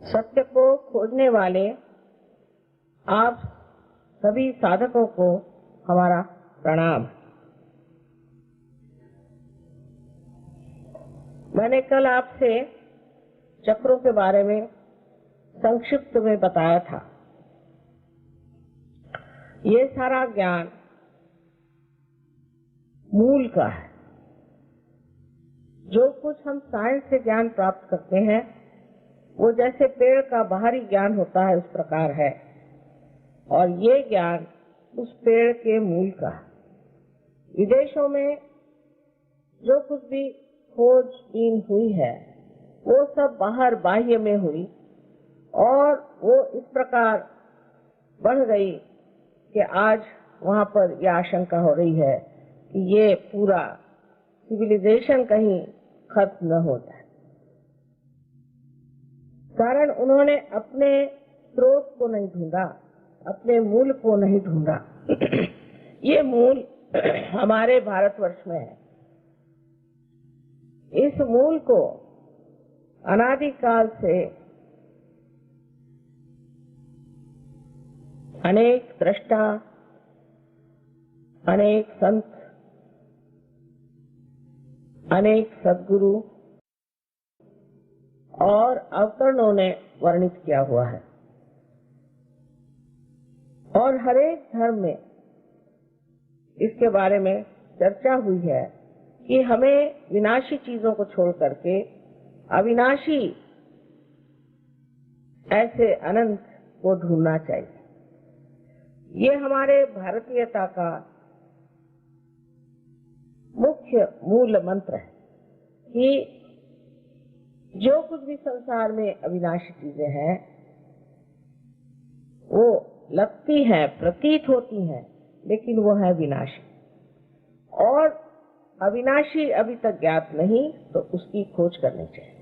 सत्य को खोजने वाले आप सभी साधकों को हमारा प्रणाम। मैंने कल आपसे चक्रों के बारे में संक्षिप्त में बताया था। ये सारा ज्ञान मूल का है। जो कुछ हम साइंस से ज्ञान प्राप्त करते हैं वो जैसे पेड़ का बाहरी ज्ञान होता है उस प्रकार है, और ये ज्ञान उस पेड़ के मूल का है। विदेशों में जो कुछ भी खोजबीन हुई है वो सब बाहर बाह्य में हुई, और वो इस प्रकार बढ़ गई कि आज वहाँ पर यह आशंका हो रही है कि ये पूरा सिविलाइजेशन कहीं खत्म न हो जाए। कारण उन्होंने अपने स्रोत को नहीं ढूंढा, अपने मूल को नहीं ढूंढा। ये मूल हमारे भारतवर्ष में है। इस मूल को अनादिकाल से अनेक दृष्टा, अनेक संत, अनेक सद्गुरु और अवतरणों ने वर्णित किया हुआ है, और हर एक धर्म में इसके बारे में चर्चा हुई है कि हमें विनाशी चीजों को छोड़ करके अविनाशी ऐसे अनंत को ढूंढना चाहिए। ये हमारे भारतीयता का मुख्य मूल मंत्र है कि जो कुछ भी संसार में अविनाशी चीजें हैं वो लगती हैं, प्रतीत होती हैं, लेकिन वो है विनाशी, और अविनाशी अभी तक ज्ञात नहीं तो उसकी खोज करनी चाहिए।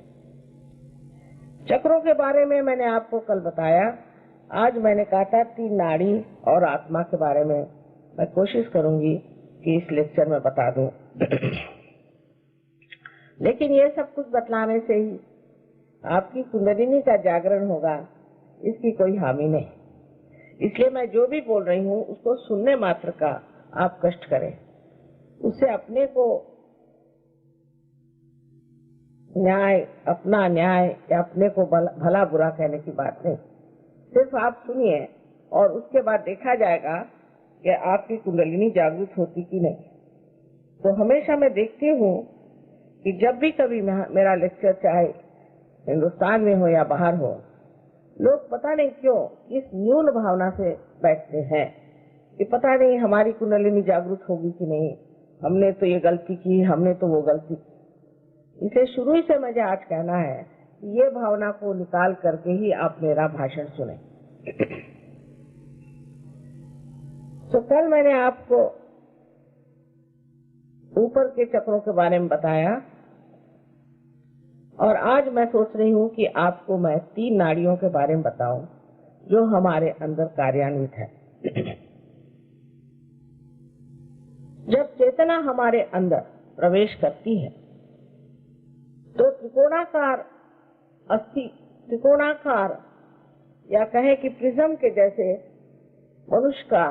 चक्रों के बारे में मैंने आपको कल बताया। आज मैंने कहा था 3 नाड़ी और आत्मा के बारे में मैं कोशिश करूंगी कि इस लेक्चर में बता दूं। लेकिन ये सब कुछ बतलाने से ही आपकी कुंडलिनी का जागरण होगा, इसकी कोई हामी नहीं। इसलिए मैं जो भी बोल रही हूँ उसको सुनने मात्र का आप कष्ट करें। उससे अपने को न्याय, अपना न्याय या अपने को भला बुरा कहने की बात नहीं। सिर्फ आप सुनिए और उसके बाद देखा जाएगा कि आपकी कुंडलिनी जागृत होती कि नहीं। तो हमेशा मैं देखती हूँ कि जब भी कभी मेरा लेक्चर चाहे हिंदुस्तान में हो या बाहर हो, लोग पता नहीं क्यों इस न्यून भावना से बैठते हैं कि पता नहीं हमारी कुंडलिनी जागृत होगी कि नहीं, हमने तो ये गलती की, हमने तो वो गलती की। इसे शुरू ही से मुझे आज कहना है कि ये भावना को निकाल करके ही आप मेरा भाषण सुने। तो कल मैंने आपको ऊपर के चक्रों के बारे में बताया, और आज मैं सोच रही हूँ कि आपको मैं 3 नाड़ियों के बारे में बताऊं जो हमारे अंदर कार्यान्वित है। जब चेतना हमारे अंदर प्रवेश करती है तो त्रिकोणाकार अस्थि, त्रिकोणाकार या कहें कि प्रिज्म के जैसे मनुष्य का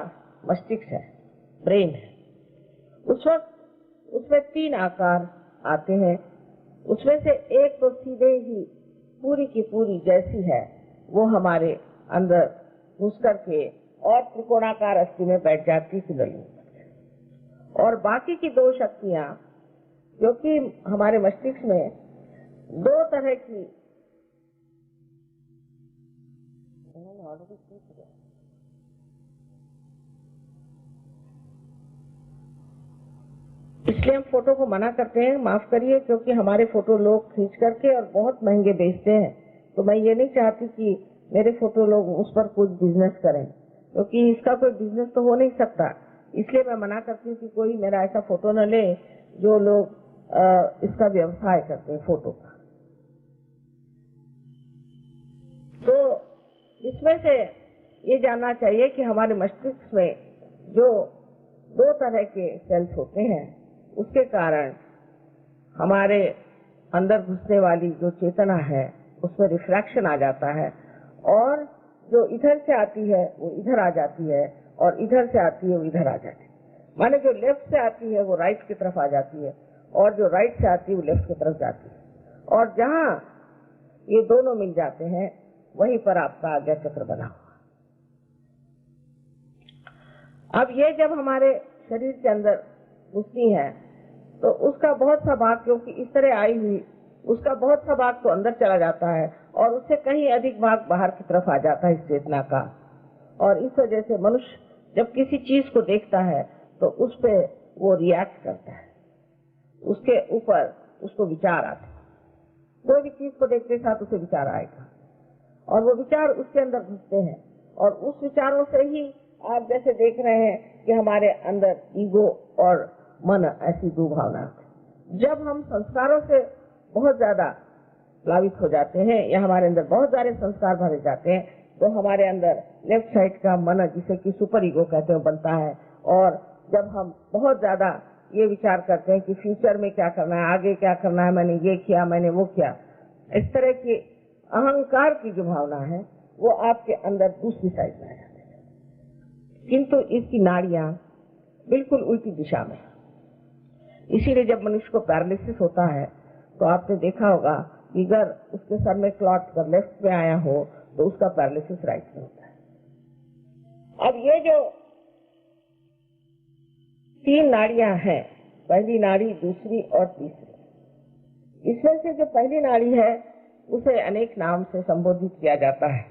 मस्तिष्क है, ब्रेन है। उस वक्त उसमें 3 आकार आते हैं। उसमें से एक तो सीधे ही पूरी की पूरी जैसी है वो हमारे अंदर घुस करके और त्रिकोणाकार अस्थि में बैठ जाती कुंडलिनी, और बाकी की 2 शक्तियां जो कि हमारे मस्तिष्क में 2 तरह की इसलिए हम फोटो को मना करते हैं, माफ करिए, क्योंकि हमारे फोटो लोग खींच करके और बहुत महंगे बेचते हैं। तो मैं ये नहीं चाहती कि मेरे फोटो लोग उस पर कुछ बिजनेस करें, क्योंकि इसका कोई बिजनेस तो हो नहीं सकता। इसलिए मैं मना करती हूँ कि कोई मेरा ऐसा फोटो न ले जो लोग इसका व्यवसाय करते हैं फोटो का। तो इसमें से ये जानना चाहिए कि हमारे मस्तिष्क में जो 2 तरह के सेल्स होते हैं उसके कारण हमारे अंदर घुसने वाली जो चेतना है उसमें रिफ्रैक्शन आ जाता है और जो इधर से आती है वो इधर आ जाती है और इधर से आती है वो इधर आ जाती है। माने जो लेफ्ट से आती है वो राइट की तरफ आ जाती है और जो राइट से आती है वो लेफ्ट की तरफ जाती है और जहाँ ये दोनों मिल जाते हैं वहीं पर आपका आज्ञा चक्र बना हुआ। अब ये जब हमारे शरीर के अंदर घुसती है तो उसका बहुत सा भाग, क्योंकि इस तरह आई हुई, उसका बहुत सा भाग तो अंदर चला जाता है और उससे कहीं अधिक भाग बाहर की तरफ आ जाता है इस चेतना का। और इस वजह से मनुष्य जब किसी चीज को देखता है तो उस पे वो रिएक्ट करता है, उसके ऊपर उसको विचार आते हैं। कोई भी चीज को देखते साथ उसे विचार आएगा और वो विचार उसके अंदर घुसते हैं और उस विचारों से ही आप जैसे देख रहे हैं कि हमारे अंदर ईगो और मन ऐसी दो भावना। जब हम संस्कारों से बहुत ज्यादा प्लावित हो जाते हैं या हमारे अंदर बहुत सारे संस्कार भरे जाते हैं तो हमारे अंदर लेफ्ट साइड का मन, जिसे कि सुपर ईगो कहते हैं, बनता है। और जब हम बहुत ज्यादा ये विचार करते हैं कि फ्यूचर में क्या करना है, आगे क्या करना है, मैंने ये किया, मैंने वो किया, इस तरह की अहंकार की जो भावना है वो आपके अंदर दूसरी साइड में आ जाती है। किंतु इसकी नाड़ियां बिल्कुल उल्टी दिशा में। इसीलिए जब मनुष्य को पैरालिसिस होता है तो आपने देखा होगा कि अगर उसके सर में क्लॉट कर लेफ्ट में आया हो तो उसका पैरालिसिस राइट में होता है। अब ये जो तीन नाड़ियां हैं, पहली नाड़ी, दूसरी और तीसरी, इसमें से जो पहली नाड़ी है उसे अनेक नाम से संबोधित किया जाता है।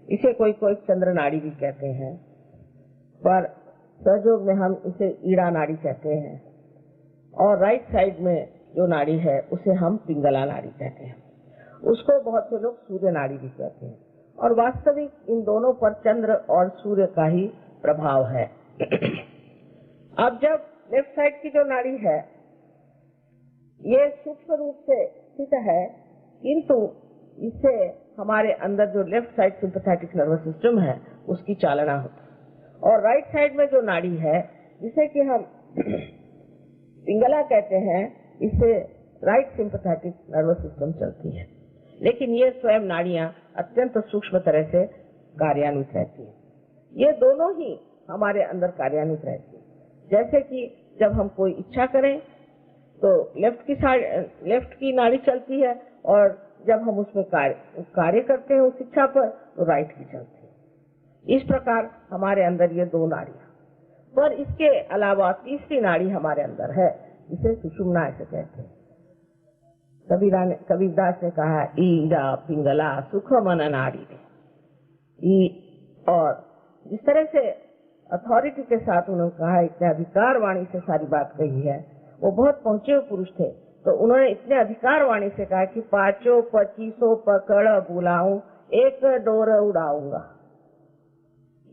इसे कोई कोई चंद्र नाड़ी भी कहते हैं, पर सहयोग में हम इसे ईड़ा नाड़ी कहते हैं। और राइट साइड में जो नाड़ी है उसे हम पिंगला नाड़ी कहते हैं। उसको बहुत से लोग सूर्य नाड़ी भी कहते हैं। और वास्तविक इन दोनों पर चंद्र और सूर्य का ही प्रभाव है। अब जब लेफ्ट साइड की जो नाड़ी है ये सूक्ष्म रूप से स्थित है, किंतु इससे हमारे अंदर जो left side sympathetic nervous system है उसकी चालना होती है। और राइट साइड में जो नाड़ी है जिसे कि हम पिंगला कहते हैं, इससे राइट सिंपैथेटिक नर्वस सिस्टम चलती है। लेकिन ये स्वयं नाड़ियां अत्यंत सूक्ष्म तरह से कार्यान्वित रहती है। ये दोनों ही हमारे अंदर कार्यान्वित रहती है। जैसे कि जब हम कोई इच्छा करें तो लेफ्ट की नाड़ी चलती है और जब हम उसमें कार्य करते हैं उस इच्छा पर तो राइट की चलती है। इस प्रकार हमारे अंदर ये दो नाड़ियां, पर इसके अलावा तीसरी नाड़ी हमारे अंदर है जिसे सुषुम्ना ऐसे कहते हैं। कबीरदास ने कहा, ईड़ा पिंगला सुख मन नाड़ी रे। और जिस तरह से अथॉरिटी के साथ उन्होंने कहा, इतने अधिकार वाणी से सारी बात कही है। वो बहुत पहुंचे हुए पुरुष थे तो उन्होंने इतने अधिकार वाणी से कहा कि 5-25 पकड़ बुलाऊं, एक डोर उड़ाऊंगा।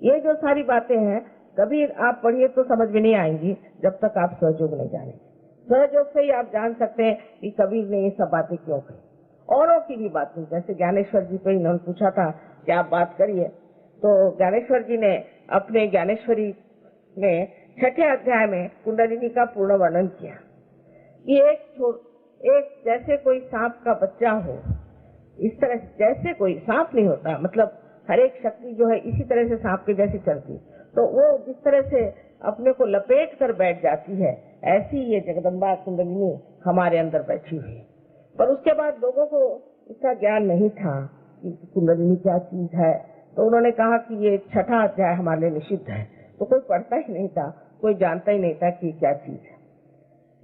ये जो सारी बातें हैं कभी आप पढ़िए तो समझ में नहीं आएंगी जब तक आप सहयोग नहीं जानेंगे। सहयोग से ही आप जान सकते हैं कि कबीर ने ये सब बातें क्यों कही। औरों की भी बातें, जैसे ज्ञानेश्वर जी पे इन्होंने पूछा था कि आप बात करिए, तो ज्ञानेश्वर जी ने अपने ज्ञानेश्वरी में 6ठे अध्याय में कुंडलिनी का पूर्ण वर्णन किया। ये एक जैसे कोई सांप का बच्चा हो, इस तरह जैसे कोई सांप नहीं होता, मतलब हर एक शक्ति जो है इसी तरह से सांप के जैसे चलती, तो वो जिस तरह से अपने को लपेट कर बैठ जाती है, ऐसी ये जगदम्बा कुंडलिनी हमारे अंदर बैठी हुई है। पर उसके बाद लोगों को इसका ज्ञान नहीं था कि कुंडलिनी क्या चीज है, तो उन्होंने कहा कि ये 6ठा अध्याय हमारे लिए निषिद्ध है, तो कोई पढ़ता ही नहीं था, कोई जानता ही नहीं था कि क्या चीज है।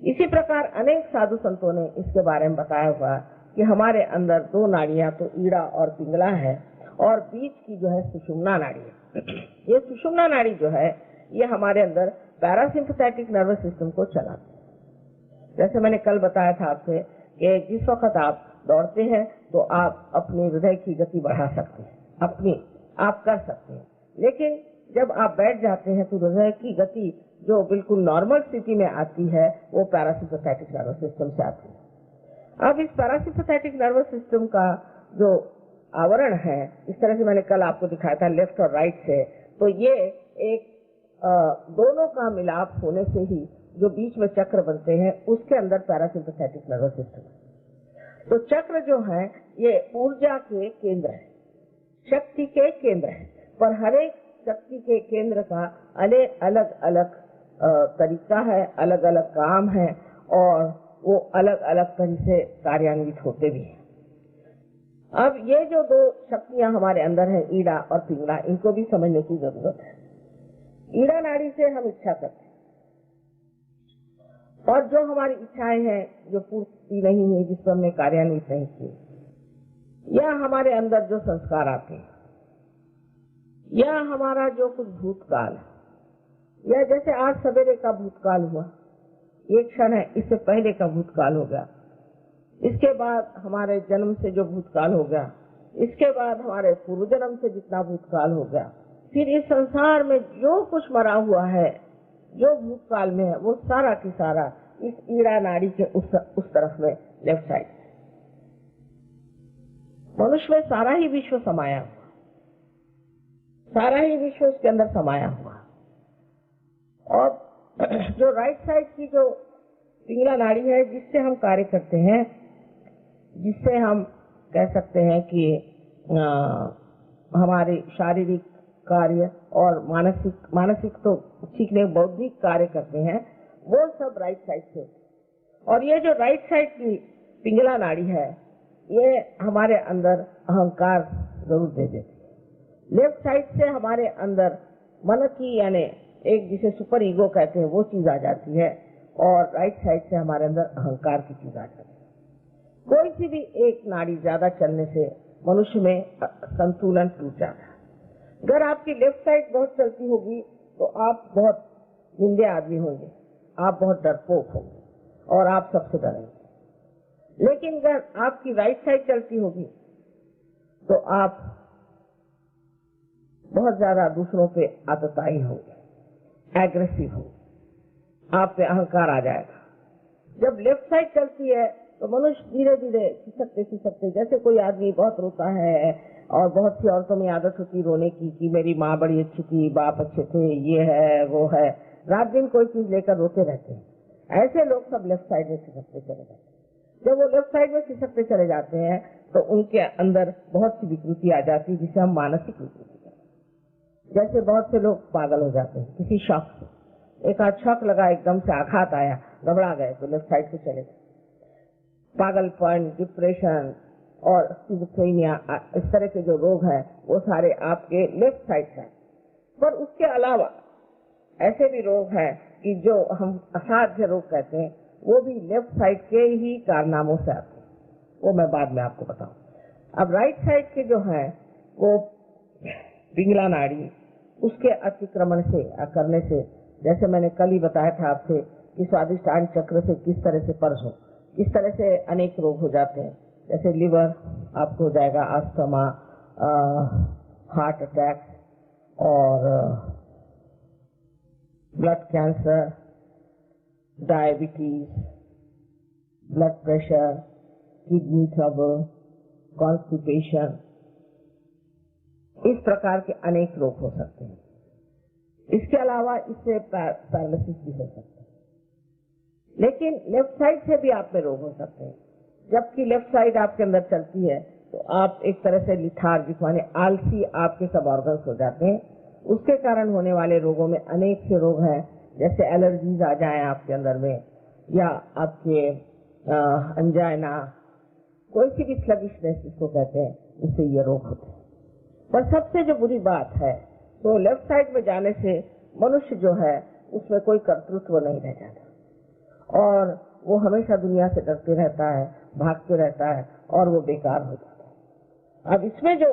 इसी प्रकार अनेक साधु संतों ने इसके बारे में बताया हुआ कि हमारे अंदर दो नाड़ियां तो ईड़ा और पिंगला है और बीच की जो है सुषुम्ना नाड़ी है। ये सुषुम्ना नाड़ी जो है ये हमारे अंदर पैरासिम्पैथेटिक नर्वस सिस्टम को चलाती है। जैसे मैंने कल बताया था आपसे कि जिस वक्त आप दौड़ते हैं तो आप अपने हृदय की गति बढ़ा सकते हैं, आप कर सकते हैं। लेकिन जब आप बैठ जाते हैं तो हृदय की गति जो बिल्कुल नॉर्मल स्थिति में आती है वो पैरासिम्पैथेटिक नर्वस सिस्टम से आती है। अब इस पैरासिम्पैथेटिक नर्वस सिस्टम का जो आवरण है, इस तरह से मैंने कल आपको दिखाया था लेफ्ट और राइट से, तो ये एक दोनों का मिलाप होने से ही जो बीच में चक्र बनते हैं उसके अंदर पैरासिम्पैथेटिक नर्वस सिस्टम है। तो चक्र जो है ये ऊर्जा के केंद्र है, शक्ति के केंद्र है, पर हर एक शक्ति के केंद्र का अलग अलग तरीका है, अलग अलग काम है और वो अलग अलग तरह से कार्यान्वित होते भी हैं। अब ये जो दो शक्तियां हमारे अंदर है, ईड़ा और पिंगला, इनको भी समझने की जरूरत है। ईड़ा नाड़ी से हम इच्छा करते हैं और जो हमारी इच्छाएं हैं जो पूर्ति नहीं हुई, जिसको हमने कार्यान्वित नहीं की, या हमारे अंदर जो संस्कार आते हैं, या हमारा जो कुछ भूतकाल है, या जैसे आज सवेरे का भूतकाल हुआ, ये क्षण है, इससे पहले का भूतकाल हो गया, इसके बाद हमारे जन्म से जो भूतकाल हो गया, इसके बाद हमारे पूर्व जन्म से जितना भूतकाल हो गया, फिर इस संसार में जो कुछ मरा हुआ है, जो भूतकाल में है, वो सारा की सारा इस ईड़ा नाड़ी के उस तरफ में, लेफ्ट साइड। मनुष्य में सारा ही विश्व समाया हुआ, सारा ही विश्व उसके अंदर समाया हुआ। और जो राइट साइड की जो पिंगला नाड़ी है, जिससे हम कार्य करते हैं, जिससे हम कह सकते हैं कि हमारे शारीरिक कार्य और मानसिक तो ठीक नहीं, बौद्धिक कार्य करते हैं, वो सब राइट साइड से। और ये जो राइट साइड की पिंगला नाड़ी है, ये हमारे अंदर अहंकार जरूर दे देती है। लेफ्ट साइड से हमारे अंदर मन की, यानी एक जिसे सुपर ईगो कहते हैं, वो चीज आ जाती है, और राइट साइड से हमारे अंदर अहंकार की चीज आ जाती है। कोई सी भी एक नाड़ी ज्यादा चलने से मनुष्य में संतुलन टूट जाता है। अगर आपकी लेफ्ट साइड बहुत चलती होगी तो आप बहुत निंदे आदमी होंगे, आप बहुत डरपोक होंगे और आप सबसे डरेंगे। लेकिन अगर आपकी राइट साइड चलती होगी तो आप बहुत ज्यादा दूसरों पे आतताई होंगे, एग्रेसिव होंगे, आप पे अहंकार आ जाएगा। जब लेफ्ट साइड चलती है तो मनुष्य धीरे धीरे खिसकते, जैसे कोई आदमी बहुत रोता है, और बहुत सी औरतों में आदत होती रोने की कि मेरी माँ बड़ी अच्छी थी, बाप अच्छे थे, ये है वो है, रात दिन कोई चीज लेकर रोते रहते हैं। ऐसे लोग सब लेफ्ट साइड में खिसकते चले जाते हैं। जब वो लेफ्ट साइड में खिसकते चले जाते हैं तो उनके अंदर बहुत सी विकृति आ जाती है, जिसे हम मानसिक विकृति कहते हैं। जैसे बहुत से लोग पागल हो जाते हैं किसी शौक से, एक आध शौक लगा, एकदम से आघात आया, घबरा गए तो लेफ्ट साइड से चले गए। पागलपन, डिप्रेशन और स्किज़ोफ्रेनिया, इस तरह के जो रोग हैं वो सारे आपके लेफ्ट साइड हैं। पर उसके अलावा ऐसे भी रोग हैं कि जो हम असाध्य रोग कहते हैं, वो भी लेफ्ट साइड के ही कारनामों से आते हैं, वो मैं बाद में आपको बताऊं। अब राइट साइड के जो है वो पिंगला नाड़ी, उसके अतिक्रमण से करने से, जैसे मैंने कल ही बताया था आपसे कि स्वादिष्टान चक्र से किस तरह से पर्स हो, किस तरह से अनेक रोग हो जाते हैं। जैसे लिवर आपको हो जाएगा, अस्थमा, हार्ट अटैक और blood cancer, diabetes, blood pressure, kidney trouble, constipation, इस प्रकार के अनेक रोग हो सकते हैं। इसके अलावा इससे पैरालिसिस भी हो सकता है। लेकिन लेफ्ट साइड से भी आप में रोग हो सकते हैं। जबकि लेफ्ट साइड आपके अंदर चलती है तो आप एक तरह से लिथार्जिक, माने आलसी, आपके सब ऑर्गन्स हो जाते हैं। उसके कारण होने वाले रोगों में अनेक से रोग हैं, जैसे एलर्जीज आ जाए आपके अंदर में, या आपके अंजाइना, कोई सी भी स्लगिशनेस जिसको कहते हैं, उससे ये रोग होते हैं। पर सबसे जो बुरी बात है तो लेफ्ट साइड में जाने से मनुष्य जो है उसमें कोई कर्तृत्व नहीं रह जाता और वो हमेशा दुनिया से डरते रहता है, भागते रहता है और वो बेकार हो जाता है। अब इसमें जो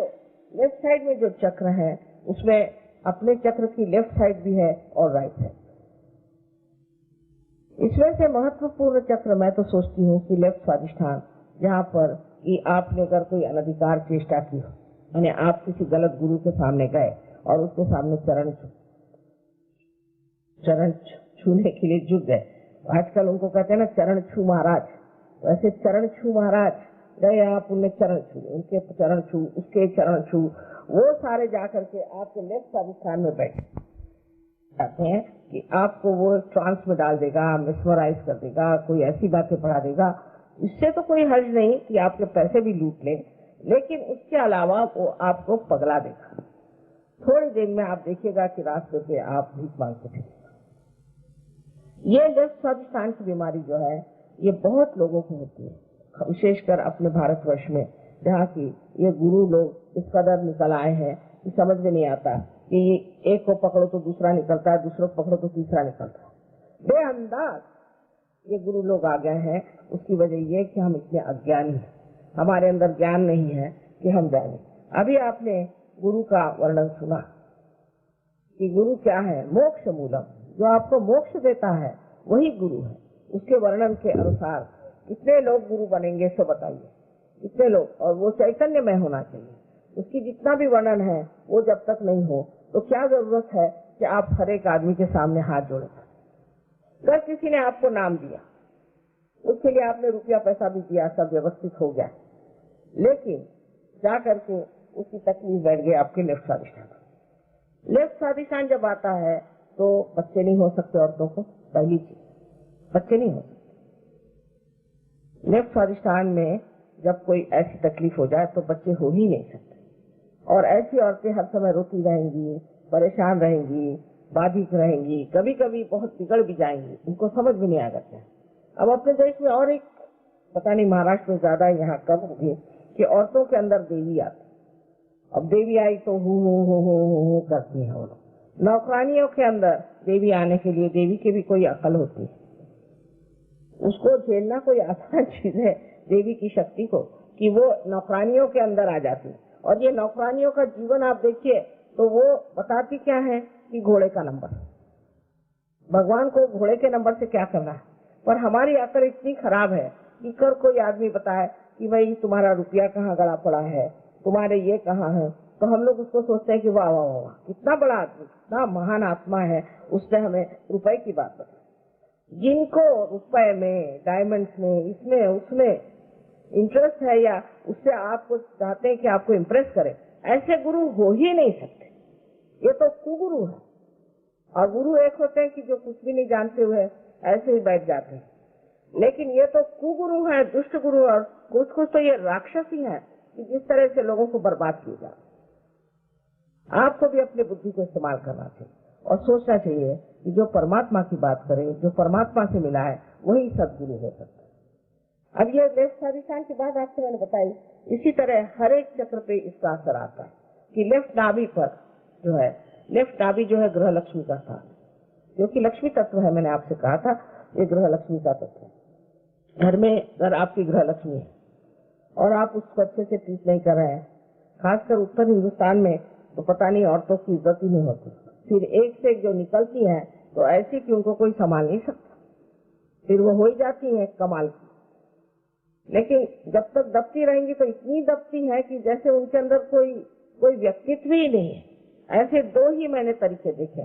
लेफ्ट साइड में जो चक्र है उसमें अपने चक्र की लेफ्ट साइड भी है और राइट साइड। इसमें से महत्वपूर्ण चक्र मैं तो सोचती हूँ कि लेफ्ट स्वादिष्ठान, जहाँ पर कि आपने अगर कोई अनधिकार चेष्टा की हो, यानी आप किसी गलत गुरु के सामने गए और उसके सामने चरण छूने के लिए झुक गए। आजकल उनको कहते हैं ना चरण छू महाराज, वैसे चरण छू महाराज गए आप, उनने चरण छू, उनके चरण छू, उसके चरण छू, वो सारे जाकर के आपके लेफ्ट स्वादिष्ठान में बैठे जाते हैं कि आपको वो ट्रांस में डाल देगा, मिसमराइज कर देगा, कोई ऐसी बातें पढ़ा देगा इससे तो कोई हर्ज नहीं कि आपके पैसे भी लूट ले, लेकिन उसके अलावा वो आपको पगला देगा। थोड़ी देर में आप देखिएगा कि रास्ते पे आप भीख मांगते थे। ये लेफ्ट स्वादिष्टान की बीमारी जो है ये बहुत लोगों को होती है, विशेषकर अपने भारतवर्ष में, जहाँ की ये गुरु लोग इस कदर निकल आए हैं कि समझ में नहीं आता कि एक को पकड़ो तो दूसरा निकलता है, दूसरों को पकड़ो तो तीसरा निकलता है। बेअंदाज ये गुरु लोग आ गए हैं। उसकी वजह ये कि हम इतने अज्ञानी हैं, हमारे अंदर ज्ञान नहीं है कि हम जाने। अभी आपने गुरु का वर्णन सुना कि गुरु क्या है, मोक्ष मूलम, जो आपको मोक्ष देता है वही गुरु है। उसके वर्णन के अनुसार कितने लोग गुरु बनेंगे सो बताइए, कितने लोग, और वो चैतन्यमय होना चाहिए। उसकी जितना भी वर्णन है वो जब तक नहीं हो तो क्या जरूरत है कि आप हर एक आदमी के सामने हाथ जोड़े। अगर किसी ने आपको नाम दिया, उसके लिए आपने रुपया पैसा भी दिया, सब व्यवस्थित हो गया, लेकिन जा करके उसकी तकलीफ बैठ गई आपके लेफ्ट स्वादिष्टान। लेफ्ट स्वादिष्टान जब आता है तो बच्चे नहीं हो सकते औरतों को, पहली चीज बच्चे नहीं हो सकते। लेफ्ट स्वादिष्टान में जब कोई ऐसी तकलीफ हो जाए तो बच्चे हो ही नहीं सकते। और ऐसी औरतें हर समय रोती रहेंगी, परेशान रहेंगी, बाधित रहेंगी, कभी कभी बहुत बिगड़ भी जाएंगी, उनको समझ भी नहीं आ जाता। अब अपने देश में और एक, पता नहीं महाराष्ट्र में ज्यादा, यहाँ कम होगी, कि औरतों के अंदर देवी आती। अब देवी आई तो हूँ करती है वो लोग। नौकरानियों के अंदर देवी आने के लिए देवी की भी कोई अकल होती है, उसको झेलना कोई आसान चीज है देवी की शक्ति को, कि वो नौकरानियों के अंदर आ जाती है। और ये नौकरानियों का जीवन आप देखिए तो वो बताती क्या है कि घोड़े का नंबर, भगवान को घोड़े के नंबर से क्या करना है। पर हमारी अकल इतनी खराब है कि कर कोई आदमी बताए कि भाई तुम्हारा रुपया कहाँ गड़ा पड़ा है, तुम्हारे ये कहाँ है, तो हम लोग उसको सोचते हैं कि वाह वाह वाह कितना बड़ा आदमी, कितना महान आत्मा है, उसने हमें रुपए की बात बताई। जिनको रुपए में, डायमंड्स में, इसमें उसमें इंटरेस्ट है, या उससे आपको चाहते हैं कि आपको इम्प्रेस करे, ऐसे गुरु हो ही नहीं सकते। ये तो कुगुरु है। और गुरु एक होते हैं कि जो कुछ भी नहीं जानते हुए ऐसे ही बैठ जाते हैं, लेकिन ये तो कुगुरु है, दुष्ट गुरु। और कुछ कुछ तो ये राक्षस ही है कि जिस तरह से लोगों को बर्बाद किए जाते। आपको भी अपनी बुद्धि को इस्तेमाल करना चाहिए और सोचना चाहिए कि जो परमात्मा की बात करे, जो परमात्मा से मिला है, वही सदगुरु हो सकता है। अब ये लेफ्ट स्वादिष्टान की बात आपसे मैंने बताई, इसी तरह हर एक चक्र पे इसका असर आता है कि लेफ्ट नाभि पर जो है, लेफ्ट नाभि जो है ग्रह लक्ष्मी का स्थान, क्योंकि लक्ष्मी तत्व है, मैंने आपसे कहा था ये ग्रह लक्ष्मी का तत्व है। घर में अगर आपकी ग्रह लक्ष्मी है और आप उसको अच्छे से ट्रीट नहीं कर रहे हैं, खासकर उत्तर हिंदुस्तान में तो पता नहीं औरतों की इज्जत ही नहीं होती। फिर एक से एक जो निकलती है तो ऐसी कि उनको कोई संभाल नहीं सकता, फिर वो हो ही जाती है कमाल की। लेकिन जब तक दबती रहेंगी तो इतनी दबती है कि जैसे उनके अंदर कोई व्यक्तित्व ही नहीं है। ऐसे दो ही मैंने तरीके देखे,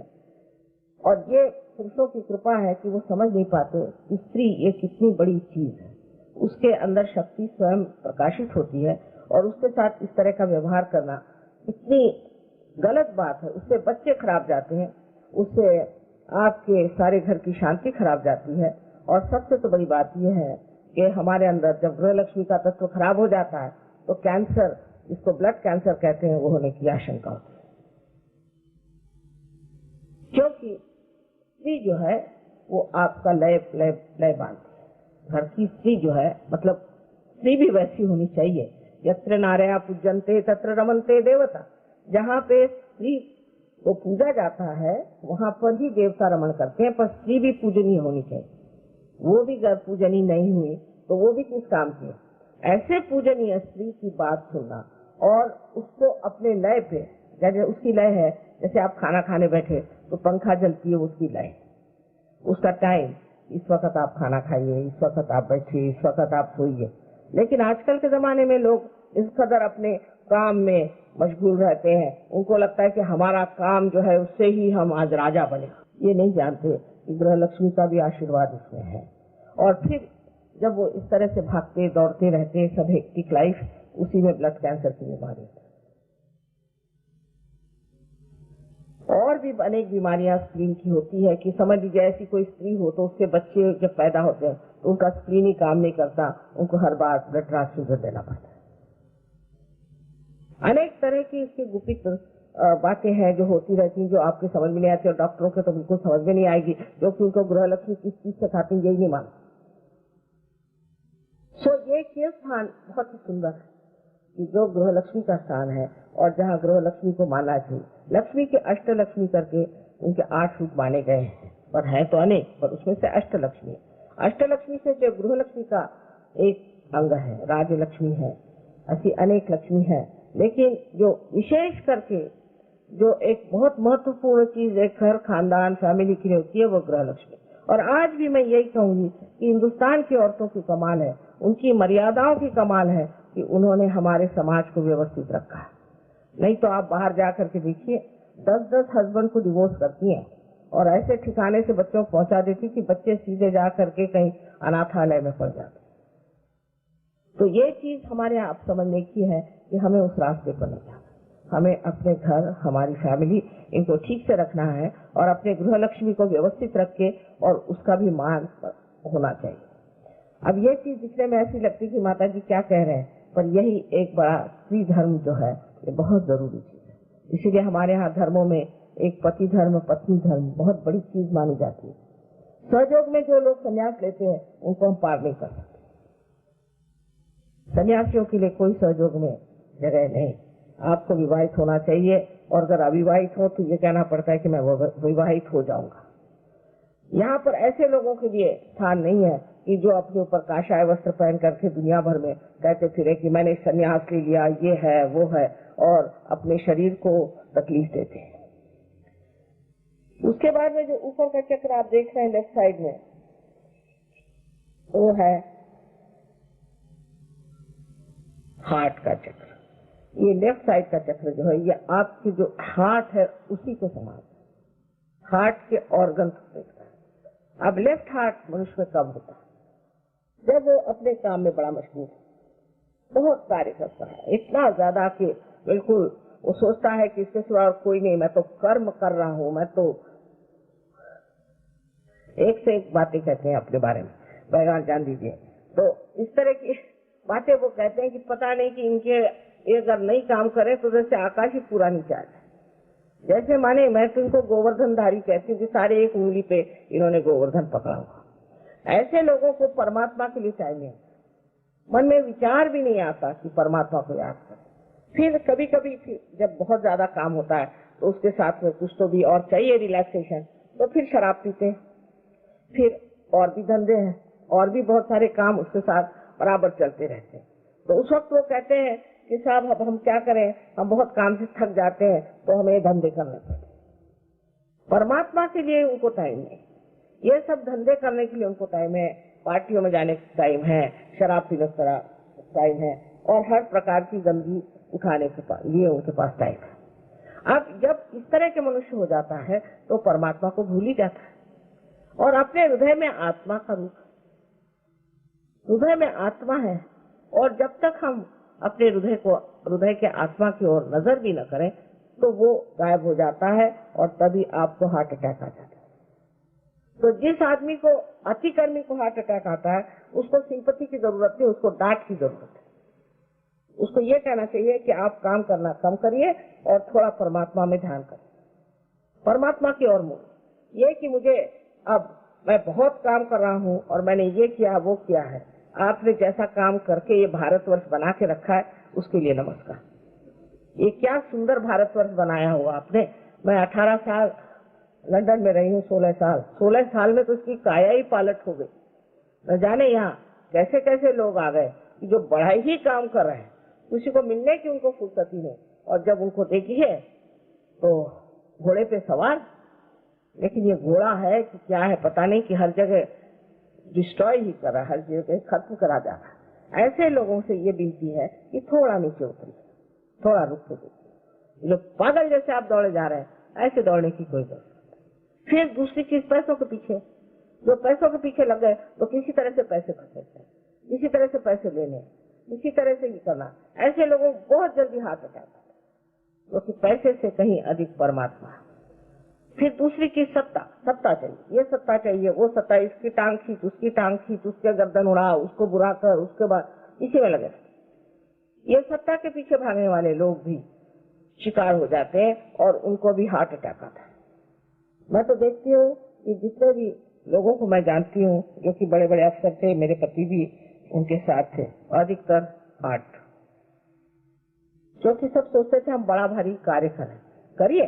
और ये पुरुषों की कृपा है कि वो समझ नहीं पाते कि स्त्री ये कितनी बड़ी चीज है, उसके अंदर शक्ति स्वयं प्रकाशित होती है, और उसके साथ इस तरह का व्यवहार करना इतनी गलत बात है। उससे बच्चे खराब जाते हैं, उससे आपके सारे घर की शांति खराब जाती है। और सबसे तो बड़ी बात यह है कि हमारे अंदर जब गृह लक्ष्मी का तत्व खराब हो जाता है तो कैंसर, जिसको ब्लड कैंसर कहते हैं, वो होने की आशंका होती है। क्योंकि स्त्री जो है वो आपका लय बांधती है। घर की स्त्री जो है, मतलब स्त्री भी वैसी होनी चाहिए। यत्र नारया पूजन्ते तत्र रमन्ते देवता। जहाँ पे स्त्री को पूजा जाता है वहाँ पर ही देवता रमन करते हैं, पर स्त्री भी पूजनीय होनी चाहिए। वो भी अगर पूजनीय नहीं हुई तो वो भी किस काम की? ऐसे पूजनीय स्त्री की बात सुनना और उसको अपने लय पे, जैसे उसकी लय है, जैसे आप खाना खाने बैठे तो पंखा जलती है, उसकी लय, उसका टाइम, इस वक्त आप खाना खाइए, इस वक्त आप बैठिए, इस वक्त आप सोइए। लेकिन आजकल के जमाने में लोग इस कदर अपने काम में मशगूल रहते हैं, उनको लगता है कि हमारा काम जो है उससे ही हम आज राजा बने। ये नहीं जानते कि गृह लक्ष्मी का भी आशीर्वाद इसमें है। और फिर जब वो इस तरह से भागते दौड़ते रहते, सब हेक्टिक लाइफ, उसी में ब्लड कैंसर की बीमारी है। और भी अनेक बीमारियां स्क्रीन की होती है कि समझ लीजिए ऐसी कोई स्त्री हो तो उसके बच्चे जब पैदा होते हैं तो उनका स्क्रीन ही काम नहीं करता, उनको हर बार ब्लड ट्रांसफ्यूजन देना पड़ता है। अनेक तरह की इसकी गुपित बातें हैं जो होती रहती हैं, जो आपके समझ में नहीं आती और डॉक्टरों के तो बिल्कुल समझ में नहीं आएगी, क्योंकि उनको गृह लक्ष्मी किस चीज से खाते हैं यही नहीं मानते। ये केव स्थान बहुत ही सुंदर है कि जो गृह लक्ष्मी का स्थान है और जहाँ गृह लक्ष्मी को माना चाहिए। लक्ष्मी के अष्ट लक्ष्मी करके उनके 8 रूप माने गए हैं, पर है तो अनेक, पर उसमें से अष्ट लक्ष्मी। अष्ट लक्ष्मी से जो गृह लक्ष्मी का एक अंग है, राज लक्ष्मी है, ऐसी अनेक लक्ष्मी है, लेकिन जो विशेष करके जो एक बहुत महत्वपूर्ण चीज एक घर, खानदान, फैमिली के लिए होती है वो गृह लक्ष्मी। और आज भी मैं यही कहूंगी कि हिंदुस्तान की औरतों की कमाल है, उनकी मर्यादाओं की कमाल है कि उन्होंने हमारे समाज को व्यवस्थित रखा है। नहीं तो आप बाहर जाकर के देखिए 10-10 हस्बैंड को डिवोर्स करती हैं और ऐसे ठिकाने से बच्चों को पहुंचा देती कि बच्चे सीधे जा करके कहीं अनाथालय में पड़ जाते। तो ये चीज हमारे यहाँ आप समझने की है कि हमें उस रास्ते पर नहीं जाना। हमें अपने घर, हमारी फैमिली, इनको ठीक से रखना है और अपने गृह लक्ष्मी को व्यवस्थित रख के और उसका भी मान होना चाहिए। अब ये चीज दिखने में ऐसी लगती कि माता जी क्या कह रहे हैं, पर यही एक बड़ा स्त्री धर्म जो है ये बहुत जरूरी चीज है। इसीलिए हमारे यहाँ धर्मों में एक पति धर्म, पत्नी धर्म बहुत बड़ी चीज मानी जाती है। सहयोग में जो लोग संन्यास लेते हैं उनको हम पार नहीं कर सकते। सन्यासियों के लिए कोई सहयोग में जगह नहीं। आपको विवाहित होना चाहिए और अगर अविवाहित हो तो ये कहना पड़ता है कि मैं विवाहित हो जाऊंगा। यहाँ पर ऐसे लोगों के लिए स्थान नहीं है कि जो अपने ऊपर काशाय वस्त्र पहन करके दुनिया भर में कहते फिरे कि मैंने सन्यास ले लिया, ये है वो है, और अपने शरीर को तकलीफ देते हैं। उसके बाद में जो ऊपर का चक्र आप देख रहे हैं लेफ्ट साइड में, वो है हार्ट का चक्र। ये लेफ्ट साइड का चक्र जो है ये आपकी जो हार्ट है उसी को समान, हार्ट के ऑर्गन को देखता है। अब लेफ्ट हार्ट मनुष्य में कब होता है? जब वो अपने काम में बड़ा मशगूल है, बहुत कार्य करता है, इतना ज्यादा कि बिल्कुल वो सोचता है कि इसके सिवा कोई नहीं, मैं तो कर्म कर रहा हूँ, मैं तो एक से एक बातें कहते हैं अपने बारे में, बैगान जान दीजिए। तो इस तरह की बातें वो कहते हैं कि पता नहीं कि इनके अगर नहीं काम करे तो जैसे आकाश ही पूरा नहीं चाहता। जैसे माने मैं तो इनको गोवर्धनधारी कहती हूँ कि सारे एक उंगली पे इन्होंने गोवर्धन पकड़ा हुआ। ऐसे लोगों को परमात्मा के लिए चाहिए, मन में विचार भी नहीं आता कि परमात्मा को याद करें। फिर कभी कभी जब बहुत ज्यादा काम होता है तो उसके साथ में कुछ तो भी और चाहिए रिलैक्सेशन, तो फिर शराब पीते हैं, फिर और भी धंधे हैं और भी बहुत सारे काम उसके साथ बराबर चलते रहते हैं। तो उस वक्त वो कहते हैं कि साहब अब हम क्या करें, हम बहुत काम से थक जाते हैं तो हमें धंधे करने पड़ते। परमात्मा के लिए उनको टाइम नहीं, ये सब धंधे करने के लिए उनको टाइम है, पार्टियों में जाने का टाइम है, शराब पीने का टाइम है और हर प्रकार की गंदगी उठाने के लिए उनके पास टाइम है। अब जब इस तरह के मनुष्य हो जाता है तो परमात्मा को भूल ही जाता है और अपने हृदय में आत्मा का रूप, हृदय में आत्मा है, और जब तक हम अपने हृदय के आत्मा की ओर नजर भी न करें तो वो गायब हो जाता है और तभी आपको हार्ट अटैक आ जाता है। तो जिस आदमी को, अतिकर्मी को हार्ट अटैक आता है उसको सिंपैथी की जरूरत नहीं, उसको डांट की जरूरत है। उसको ये कहना चाहिए कि आप काम करना कम करिए और थोड़ा परमात्मा में ध्यान करें, परमात्मा की ओर मुड़े। ये कि मुझे अब मैं बहुत काम कर रहा हूँ और मैंने ये किया वो किया है, आपने जैसा काम करके ये भारतवर्ष बना के रखा है उसके लिए नमस्कार। ये क्या सुंदर भारतवर्ष बनाया हुआ आपने। मैं 18 साल लंदन में रही हूँ, 16 साल में तो इसकी काया ही पालट हो गई। न जाने यहाँ कैसे कैसे लोग आ गए जो बड़ा ही काम कर रहे हैं, किसी को मिलने की उनको फुर्सत ही नहीं, और जब उनको देखी है तो घोड़े पे सवार, लेकिन ये घोड़ा है कि क्या है पता नहीं, कि हर जगह डिस्ट्रॉय ही कर रहा है, हर जगह खत्म करा जा रहा है। ऐसे लोगों से ये विनती है कि थोड़ा नीचे उतरिए, थोड़ा रुक के देखिए। जो पागल जैसे आप दौड़े जा रहे हैं ऐसे दौड़ने की कोई जरूरत नहीं। फिर दूसरी चीज, पैसों के पीछे, जो पैसों के पीछे लग गए तो किसी तरह से पैसे खर्चते हैं, किसी तरह से पैसे लेने, किसी तरह से ये करना, ऐसे लोगों को बहुत जल्दी हाथ अटैक आता है, क्योंकि पैसे से कहीं अधिक परमात्मा है। फिर दूसरी चीज सत्ता, सत्ता चाहिए, ये सत्ता चाहिए, वो सत्ता, इसकी टांग खींच, उसकी टांग खींच, उसके गर्दन उड़ा, उसको बुरा कर, उसके बाद इसी में लगे। ये सत्ता के पीछे भागने वाले लोग भी शिकार हो जाते हैं और उनको भी हार्ट अटैक आता है। मैं तो देखती हूँ कि जितने भी लोगों को मैं जानती हूँ जो कि बड़े बड़े अफसर थे, मेरे पति भी उनके साथ थे, अधिकतर हार्ट, क्योंकि सब सोचते थे हम बड़ा भारी कार्य करें। करिए,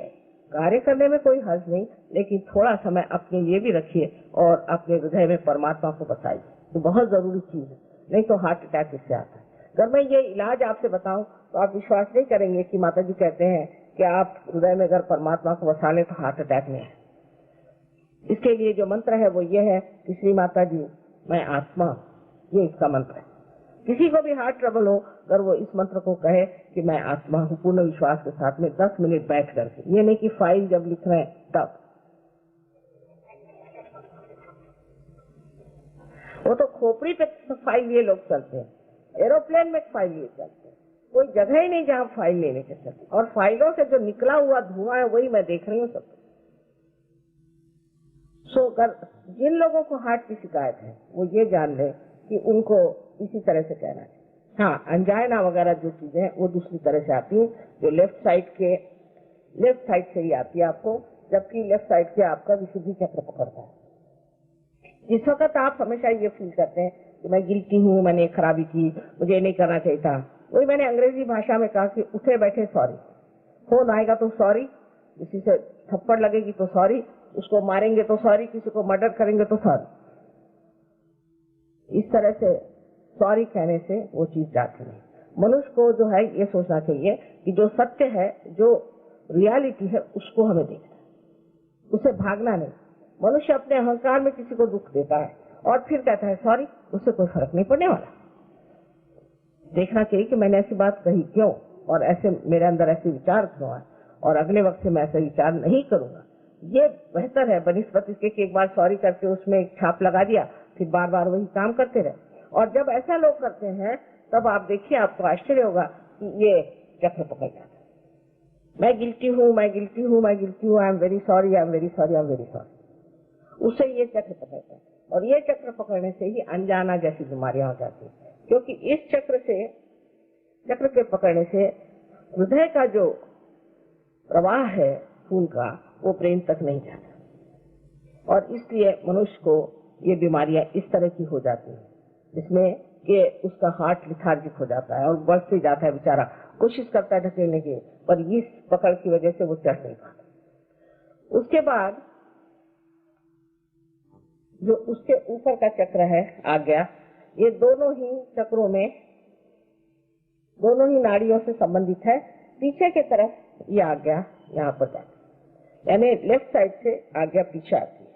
कार्य करने में कोई हर्ज नहीं, लेकिन थोड़ा समय अपने लिए भी रखिए और अपने हृदय में परमात्मा को बसाइए, तो बहुत जरूरी चीज है, नहीं तो हार्ट अटैक इससे आता है। अगर मैं ये इलाज आपसे बताऊं तो आप विश्वास नहीं करेंगे कि माता जी कहते हैं कि आप हृदय में अगर परमात्मा को बसा लें तो हार्ट अटैक नहीं है। इसके लिए जो मंत्र है वो ये है कि श्री माता जी मैं आत्मा, ये इसका मंत्र है। किसी को भी हार्ट ट्रबल हो, अगर वो इस मंत्र को कहे कि मैं आत्मा हूँ, पूर्ण विश्वास के साथ में 10 मिनट बैठ करके, ये नहीं कि फाइल जब लिख रहे हैं तब, वो तो खोपड़ी पे फाइल लिए लोग चलते हैं, एरोप्लेन में फाइल लिए चलते हैं, कोई जगह ही नहीं जहाँ फाइल लेने के चलते, और फाइलों से जो निकला हुआ धुआं है वही मैं देख रही हूँ सब। जिन लोगों को हार्ट की शिकायत है वो ये जान ले कि उनको इसी तरह से कहना है। हाँ, अंजाइना वगैरह जो चीजें हैं वो दूसरी तरह से आती है, जो लेफ्ट साइड से ही आती है आपको, जबकि लेफ्ट साइड से आपका विशुद्धि चक्र पकड़ता है। जिस वक्त आप हमेशा ये फील करते हैं कि मैं गिल्टी हूँ, मैंने खराबी की, मुझे नहीं करना चाहिए था, वही मैंने अंग्रेजी भाषा में कहा कि उठे बैठे सॉरी, फोन आएगा तो सॉरी, किसी से थप्पड़ लगेगी तो सॉरी, उसको मारेंगे तो सॉरी, किसी को मर्डर करेंगे तो सॉरी। इस तरह से सॉरी कहने से वो चीज जाती नहीं। मनुष्य को जो है ये सोचना चाहिए कि जो सत्य है, जो रियलिटी है, उसको हमें देखना है, उसे भागना नहीं। मनुष्य अपने अहंकार में किसी को दुख देता है और फिर कहता है सॉरी, उससे कोई फर्क नहीं पड़ने वाला। देखना चाहिए कि मैंने ऐसी बात कही क्यों, और ऐसे मेरे अंदर ऐसे विचार क्यों आए, और अगले वक्त से मैं ऐसे विचार नहीं करूंगा। ये बेहतर है बनिस्बत इसके कि एक बार सॉरी करके उसमें एक छाप लगा दिया, फिर बार बार वही काम करते रहे। और जब ऐसा लोग करते हैं तब आप देखिए, आपको आश्चर्य होगा कि ये चक्र पकड़ जाता है। मैं गिल्टी हूँ, मैं गिल्टी हूँ, मैं गिल्टी हूँ, I am very sorry, I am very sorry, I am very sorry. उससे ये चक्र पकड़ता है, और ये चक्र पकड़ने से ही अनजाना जैसी बीमारियां हो जाती है, क्योंकि इस चक्र के पकड़ने से हृदय का जो प्रवाह है खून का, वो ब्रेन तक नहीं जाता, और इसलिए मनुष्य को ये बीमारियां इस तरह की हो जाती है, जिसमें कि उसका हार्ट लिथार्जिक हो जाता है और बढ़ते जाता है, बेचारा कोशिश करता है ढकेलने की, पर इस पकड़ की वजह से वो चढ़ नहीं पाता। उसके बाद जो उसके ऊपर का चक्र है आज्ञा, ये दोनों ही चक्रों में, दोनों ही नाड़ियों से संबंधित है। पीछे की तरफ ये आज्ञा यहाँ पर जाती है, यानी लेफ्ट साइड से आज्ञा पीछे आती है,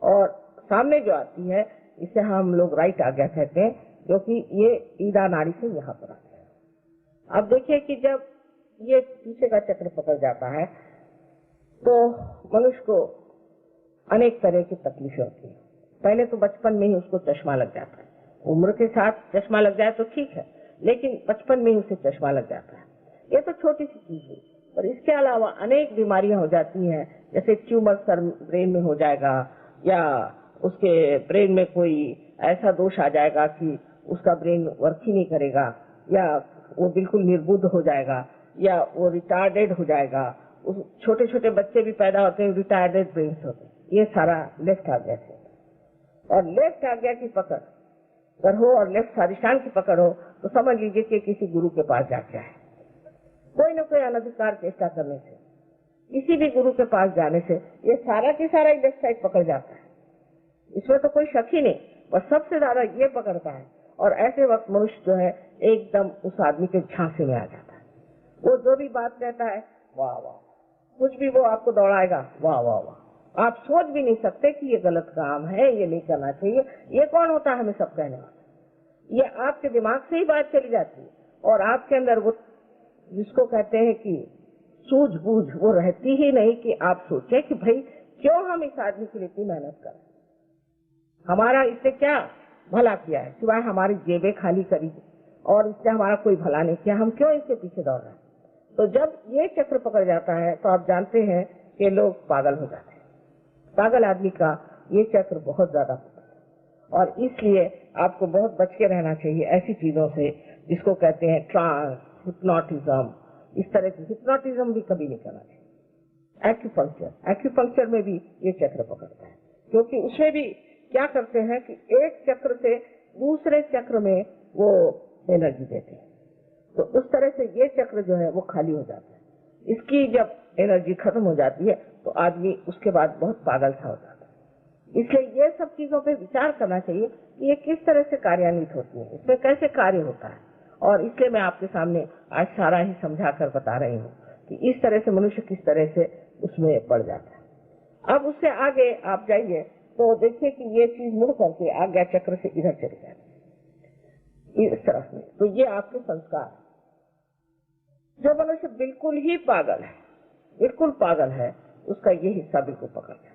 और सामने जो आती है इसे हम लोग राइट आज्ञा कहते हैं, जो कि ये ईदा नाड़ी से यहाँ पर आती है। अब देखिए कि जब ये पीछे का चक्र पकड़ जाता है तो मनुष्य को अनेक तरह की तकलीफें होती है। पहले तो बचपन में ही उसको चश्मा लग जाता है, उम्र के साथ चश्मा लग जाए तो ठीक है, लेकिन बचपन में ही उसे चश्मा लग जाता है। ये तो छोटी सी चीज है, और इसके अलावा अनेक बीमारियां हो जाती हैं, जैसे ट्यूमर सर ब्रेन में हो जाएगा, या उसके ब्रेन में कोई ऐसा दोष आ जाएगा कि उसका ब्रेन वर्क ही नहीं करेगा, या वो बिल्कुल निर्बुद्ध हो जाएगा, या वो रिटार्डेड हो जाएगा। उस छोटे छोटे बच्चे भी पैदा होते हैं रिटार्डेड ब्रेन होते हैं। ये सारा लेफ्ट आज्ञा से। और लेफ्ट आज्ञा की पकड़ अगर हो और लेफ्ट स्वादिष्ठान की पकड़ हो तो समझ लीजिए कि किसी गुरु के पास जाके आए। कोई न कोई अनधिकार चेष्टा करने से, किसी भी गुरु के पास जाने से ये सारा की सारा लेफ्ट साइड पकड़ जाता है, इसमें तो कोई शक ही नहीं, पर सबसे ज्यादा ये पकड़ता है। और ऐसे वक्त मनुष्य जो है एकदम उस आदमी के झांसे में आ जाता है। वो जो भी बात कहता है वाह वाह, कुछ भी वो आपको दौड़ाएगा वाह वाह वाह। आप सोच भी नहीं सकते कि ये गलत काम है, ये नहीं करना चाहिए। ये कौन होता है हमें सब कहने वाला? ये आपके दिमाग से ही बात चली जाती है, और आपके अंदर वो जिसको कहते हैं कि सूझबूझ वो रहती ही नहीं कि आप सोचे कि भाई क्यों हम इस आदमी के लिए इतनी मेहनत करें, हमारा इससे क्या भला किया है सिवाय हमारी जेबें खाली करी, और इससे हमारा कोई भला नहीं किया, हम क्यों इसके पीछे दौड़ रहे हैं। तो जब ये चक्र पकड़ जाता है तो आप जानते हैं कि लोग पागल हो जाते हैं। पागल आदमी का ये चक्र बहुत ज्यादा होता है और इसलिए आपको बहुत बच के रहना चाहिए ऐसी चीजों से जिसको कहते हैं ट्रांस, हिप्नोटिज्म। इस तरह की हिप्नोटिज्म भी कभी नहीं करना चाहिए। एक्यूपंक्चर में भी ये चक्र पकड़ता है, क्योंकि उसमें भी क्या करते हैं कि एक चक्र से दूसरे चक्र में वो एनर्जी देते हैं, तो उस तरह से ये चक्र जो है वो खाली हो जाता है। इसकी जब एनर्जी खत्म हो जाती है तो आदमी उसके बाद बहुत पागल सा हो जाता है। इसलिए ये सब चीजों पे विचार करना चाहिए कि ये किस तरह से कार्यान्वित होती है, इसमें कैसे कार्य होता है। और इसलिए मैं आपके सामने आज सारा ही समझा कर बता रही हूँ कि इस तरह से मनुष्य किस तरह से उसमें पड़ जाता है। अब उससे आगे आप जाइए तो देखिए कि ये चीज मुड़ करके आज्ञा चक्र से इधर चली जाती है, इस तरफ में। तो ये आपके संस्कार, जो मनुष्य बिल्कुल ही पागल है, बिल्कुल पागल है, उसका ये हिस्सा बिल्कुल पकड़ जाता है।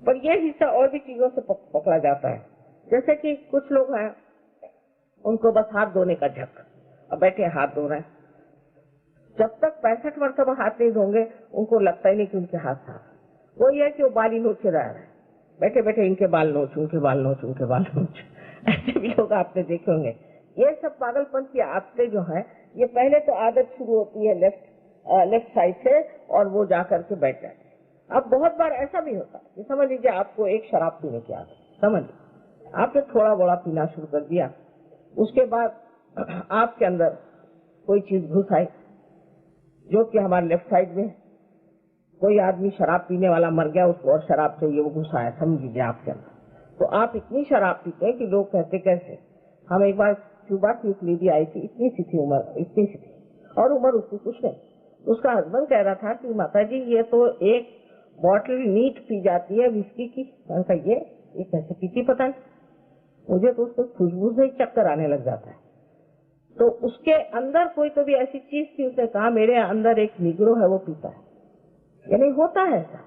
पर ये हिस्सा और भी चीजों से पकड़ा जाता है। जैसे कि कुछ लोग हैं, उनको बस हाथ धोने का झक, अब बैठे हाथ धो रहे हैं, जब तक 65 मरतबा हाथ नहीं धोंगे उनको लगता ही नहीं कि उनके हाथ साफ। वो ये है कि वो बाल ही नोचे रह रहे हैं, बैठे बैठे इनके बाल नोच, उनके बाल नोच, उनके बाल नोच। ऐसे भी लोग आपने देखे होंगे। ये सब पागलपन की आदतें जो है, ये पहले तो आदत शुरू होती है लेफ्ट साइड से और वो जाकर के बैठ जाते हैं। अब बहुत बार ऐसा भी होता है कि समझ लीजिए आपको एक शराब पीने की आदत, समझ आपने थोड़ा बड़ा पीना शुरू कर दिया, उसके बाद आपके अंदर कोई चीज घुस आई जो कि हमारे लेफ्ट साइड में, कोई आदमी शराब पीने वाला मर गया, उसको और शराब चाहिए, वो घुस आया समझ लीजिए आपके अंदर। तो आप इतनी शराब पीते हैं कि लोग कहते कैसे। हम एक बार क्यूबा की एक लेडी आई थी, इतनी सी थी उम्र, इतनी सी थी, और उम्र उसकी कुछ नहीं। उसका हस्बैंड कह रहा था कि माता जी ये तो एक बॉटल नीट पी जाती है विस्की की। मैंने कहा ये कैसे पीती पता नहीं, मुझे तो उसको खुशबू से ही चक्कर आने लग जाता है। तो उसके अंदर कोई तो भी ऐसी चीज थी, उसने कहा मेरे अंदर एक निग्रो है वो पीता है, यानी होता है ऐसा।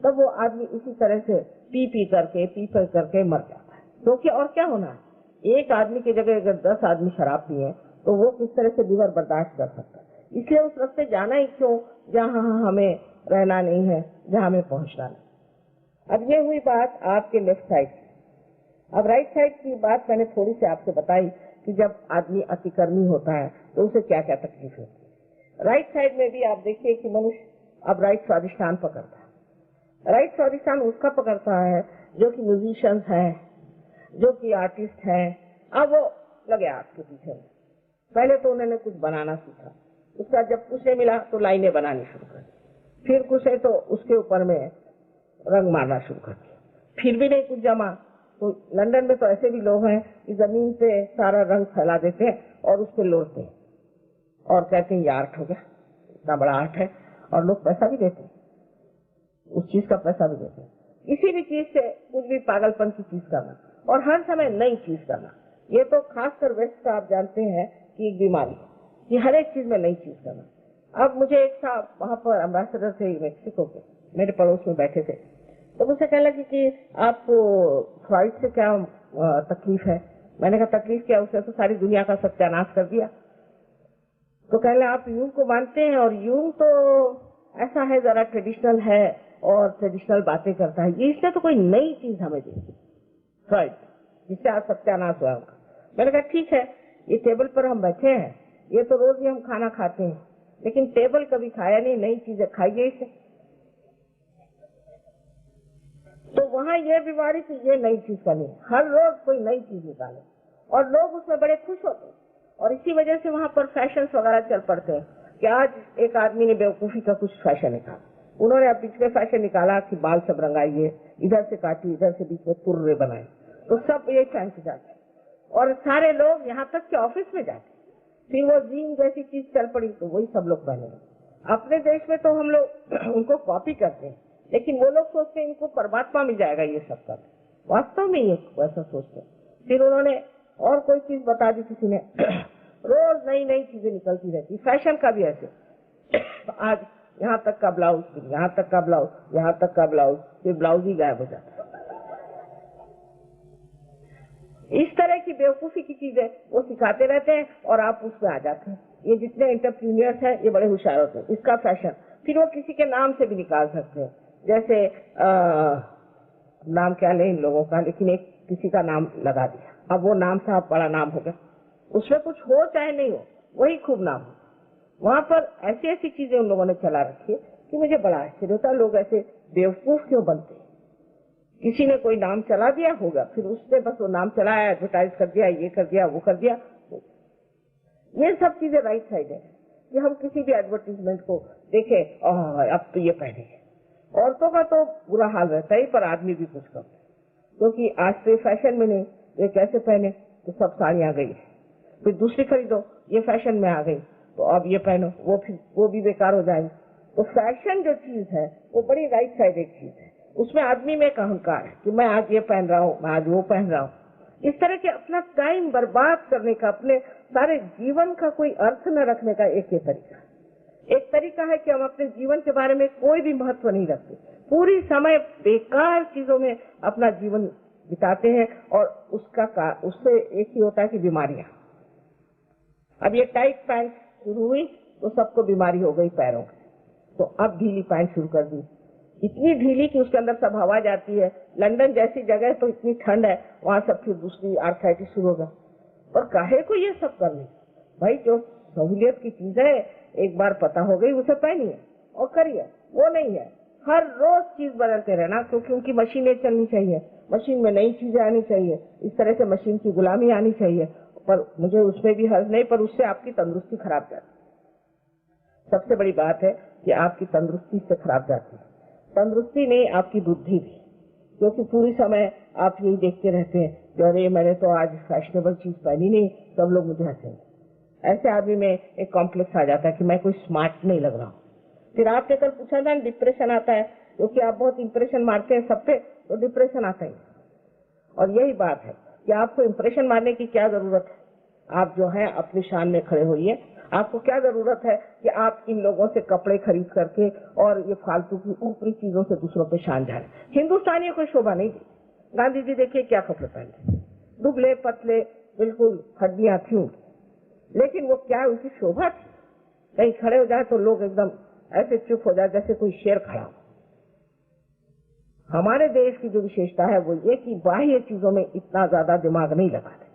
तब वो आदमी इसी तरह से पी करके मर जाता है। क्योंकि और क्या होना है, एक आदमी की जगह अगर 10 आदमी शराब पिए तो वो किस तरह से लीवर बर्दाश्त कर सकता है। इसलिए उस रास्ते जाना ही क्यों जहाँ हमें रहना नहीं है, जहाँ हमें पहुंचना नहीं। अब ये हुई बात आपके लेफ्ट साइड की। अब राइट साइड की बात मैंने थोड़ी सी आपसे बताई कि जब आदमी अतिकर्मी होता है तो उसे क्या क्या तकलीफ होती है। राइट साइड में भी आप देखिए कि मनुष्य अब राइट स्वादिष्ठान पकड़ता है। राइट स्वादिष्ठान उसका पकड़ता है जो कि म्यूजिशियंस है, जो कि आर्टिस्ट है। अब वो लगे आपके पीछे में, पहले तो उन्होंने कुछ बनाना सीखा, उसका जब कुछ नहीं मिला तो लाइनें बनानी शुरू कर दी, फिर कुछ है तो उसके ऊपर में रंग मारना शुरू कर दिया, फिर भी नहीं कुछ जमा तो लंदन में तो ऐसे भी लोग हैं कि जमीन पे सारा रंग फैला देते हैं और उस पर लोड़ते हैं और कहते हैं ये आर्ट हो गया, इतना बड़ा आर्ट है, और लोग पैसा भी देते हैं, उस चीज का पैसा भी देते हैं। किसी भी चीज से कुछ भी पागलपन की चीज करना और हर समय नई चीज करना, ये तो खासकर वेस्ट का आप जानते हैं कि एक बीमारी है कि हर एक चीज में नई चीज करना। अब मुझे एक था वहां पर अम्बासडर थे मेक्सिको के, मेरे पड़ोस में बैठे थे, तो मुझसे कहने लगे कि आपको फ्राइड से क्या तकलीफ है। मैंने कहा तकलीफ क्या, उसने तो सारी दुनिया का सत्यानाश कर दिया। तो कहने आप यूं को मानते हैं और यूं तो ऐसा है, जरा ट्रेडिशनल है और ट्रेडिशनल बातें करता है, ये इसने तो कोई नई चीज हमें दी फ्राइड जिससे आज सत्यानाश हुआ उनका। मैंने कहा ठीक है, ये टेबल पर हम बैठे हैं, ये तो रोज ही हम खाना खाते हैं, लेकिन टेबल कभी खाया नहीं, नई चीजें खाइए इसे। तो वहाँ ये बीमारी थी, ये नई चीज करनी, हर रोज कोई नई चीज निकाले और लोग उसमें बड़े खुश होते हैं। और इसी वजह से वहाँ पर फैशन वगैरह चल पड़ते हैं कि आज एक आदमी ने बेवकूफी का कुछ फैशन निकाला, उन्होंने अब बीच में फैशन निकाला कि बाल सब रंगाइए, इधर से काटिए, इधर से बीच में तुर्रे बनाए, तो सब ये फैंसी जाते और सारे लोग यहाँ तक कि ऑफिस में जाते। फिर वो जीन जैसी चीज चल पड़ी तो वही सब लोग पहने। अपने देश में तो हम लोग उनको कॉपी करते हैं, लेकिन वो लोग सोचते हैं इनको परमात्मा मिल जाएगा ये सब कर, वास्तव में ये वैसा सोचते हैं। फिर उन्होंने और कोई चीज बता दी किसी ने, रोज नई नई चीजें निकलती रहती, फैशन का भी ऐसे। आज यहाँ तक का ब्लाउज, फिर यहाँ तक का ब्लाउज, यहाँ तक का ब्लाउज, फिर ब्लाउज ही गायब हो जाता है। इस तरह की बेवकूफी की चीजें वो सिखाते रहते हैं और आप उसमें आ जाते हैं। ये जितने एंटरप्रीनियर्स हैं ये बड़े होशियार होते हैं, इसका फैशन फिर वो किसी के नाम से भी निकाल सकते हैं। जैसे नाम क्या ले इन लोगों का, लेकिन एक किसी का नाम लगा दिया, अब वो नाम साहब बड़ा नाम हो गया, उसमें कुछ हो चाहे नहीं हो, वही खूब नाम हो। वहां पर ऐसी ऐसी चीजें उन लोगों ने चला रखी है कि मुझे बड़ा आश्चर्य होता है, लोग ऐसे बेवकूफ क्यों बनते हैं। किसी ने कोई नाम चला दिया होगा, फिर उसने बस वो नाम चलाया, एडवर्टाइज कर दिया, ये कर दिया, वो कर दिया। ये सब चीजें राइट साइड है कि हम किसी भी एडवर्टीजमेंट को देखे, अब तो ये पहनेंगे। औरतों का तो बुरा हाल रहता है, पर आदमी भी कुछ कम, क्योंकि आज तो फैशन में नहीं, ये कैसे पहने, तो सब साड़ियां गई, फिर दूसरी खरीदो, ये फैशन में आ गई, तो अब ये पहनो, वो भी बेकार हो जाएगी। तो फैशन जो चीज है वो बड़ी राइट साइड एक चीज है, उसमें आदमी में एक अहंकार है कि मैं आज ये पहन रहा हूँ, मैं आज वो पहन रहा हूँ। इस तरह के अपना टाइम बर्बाद करने का, अपने सारे जीवन का कोई अर्थ न रखने का एक ये तरीका। एक तरीका है कि हम अपने जीवन के बारे में कोई भी महत्व नहीं रखते, पूरी समय बेकार चीजों में अपना जीवन बिताते हैं, और उससे एक ही होता है कि बीमारियां। अब ये टाइट पैंट शुरू हुई तो सबको बीमारी हो गई पैरों की, तो अब ढीली पैंट शुरू कर दी, इतनी ढीली कि उसके अंदर सब हवा जाती है। लंदन जैसी जगह तो इतनी ठंड है, वहां सब फिर दूसरी आर्थराइटिस शुरू होगा। और काहे को ये सब करने भाई, जो सहूलियत की चीज है एक बार पता हो गई उसे पहनिए और करिए, वो नहीं है हर रोज चीज बदलते रहना, क्योंकि उनकी मशीनें चलनी चाहिए, मशीन में नई चीजें आनी चाहिए, इस तरह से मशीन की गुलामी आनी चाहिए। पर मुझे उसमें भी हर्ज नहीं, पर उससे आपकी तंदुरुस्ती खराब जाती। सबसे बड़ी बात है कि आपकी तंदुरुस्ती से खराब जाती है, तंदुरुस्ती नहीं आपकी बुद्धि भी, क्योंकि पूरी समय आप यही देखते रहते हैं कि अरे मैंने तो आज फैशनेबल चीज पहनी नहीं, सब लोग मुझे हंसेंगे। ऐसे आदमी में एक कॉम्प्लेक्स आ जाता है कि मैं कोई स्मार्ट नहीं लग रहा हूँ। फिर आपने कल पूछा था डिप्रेशन आता है, क्योंकि आप बहुत इंप्रेशन मारते हैं सब पे, तो डिप्रेशन आता ही। और यही बात है कि आपको इंप्रेशन मारने की क्या जरूरत है, आप जो है अपनी शान में खड़े होइए। आपको क्या जरूरत है कि आप इन लोगों से कपड़े खरीद करके और ये फालतू की ऊपरी चीजों से दूसरों पे शान झाड़े। हिंदुस्तानियों को शोभा नहीं दी। गांधी जी देखिए क्या कपड़े पहनते, दुबले पतले, बिल्कुल हड्डियां थी, लेकिन वो क्या उनकी शोभा थी। कहीं खड़े हो जाए तो लोग एकदम ऐसे चुप हो जाए जैसे कोई शेर खड़ा हो। हमारे देश की जो विशेषता है वो ये कि बाह्य चीजों में इतना ज्यादा दिमाग नहीं लगाते,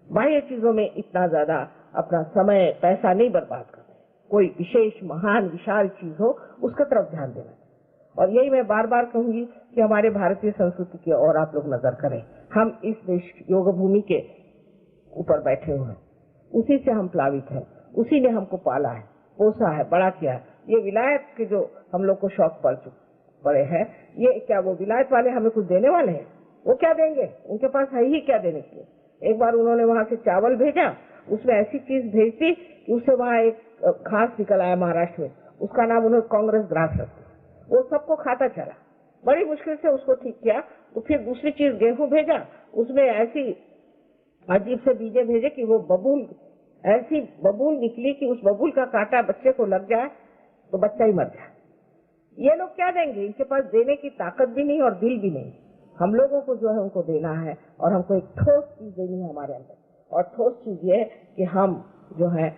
बाह्य चीजों में इतना ज्यादा अपना समय पैसा नहीं बर्बाद करते। कोई विशेष महान विशाल चीज हो उसका तरफ ध्यान देना। और यही मैं बार बार कहूंगी कि हमारे भारतीय संस्कृति की ओर आप लोग नजर करें। हम इस देश योग भूमि के ऊपर बैठे हुए हैं, उसी से हम प्लावित हैं, उसी ने हमको पाला है, पोसा है, बड़ा किया है। ये विलायत के जो हम लोग को शौक पड़े हैं, ये क्या वो विलायत वाले हमें कुछ देने वाले हैं? वो क्या देंगे? उनके पास है ही क्या देने के लिए। एक बार उन्होंने वहां से चावल भेजा, उसमें ऐसी चीज भेज दी कि उससे वहां एक घास निकल आया महाराष्ट्र में, उसका नाम उन्होंने कांग्रेस ग्रास रख दिया। वो सबको खाता चला, बड़ी मुश्किल से उसको ठीक किया। तो फिर दूसरी चीज गेहूं भेजा, उसमें ऐसी अजीब से बीजे भेजे कि वो बबूल, ऐसी बबूल निकली कि उस बबूल का कांटा बच्चे को लग जाए तो बच्चा ही मर जाए। ये लोग क्या देंगे? इनके पास देने की ताकत भी नहीं और दिल भी नहीं। हम लोगों को जो है उनको देना है, और हमको एक ठोस चीज देनी है हमारे अंदर। और ठोस चीज ये कि हम जो है,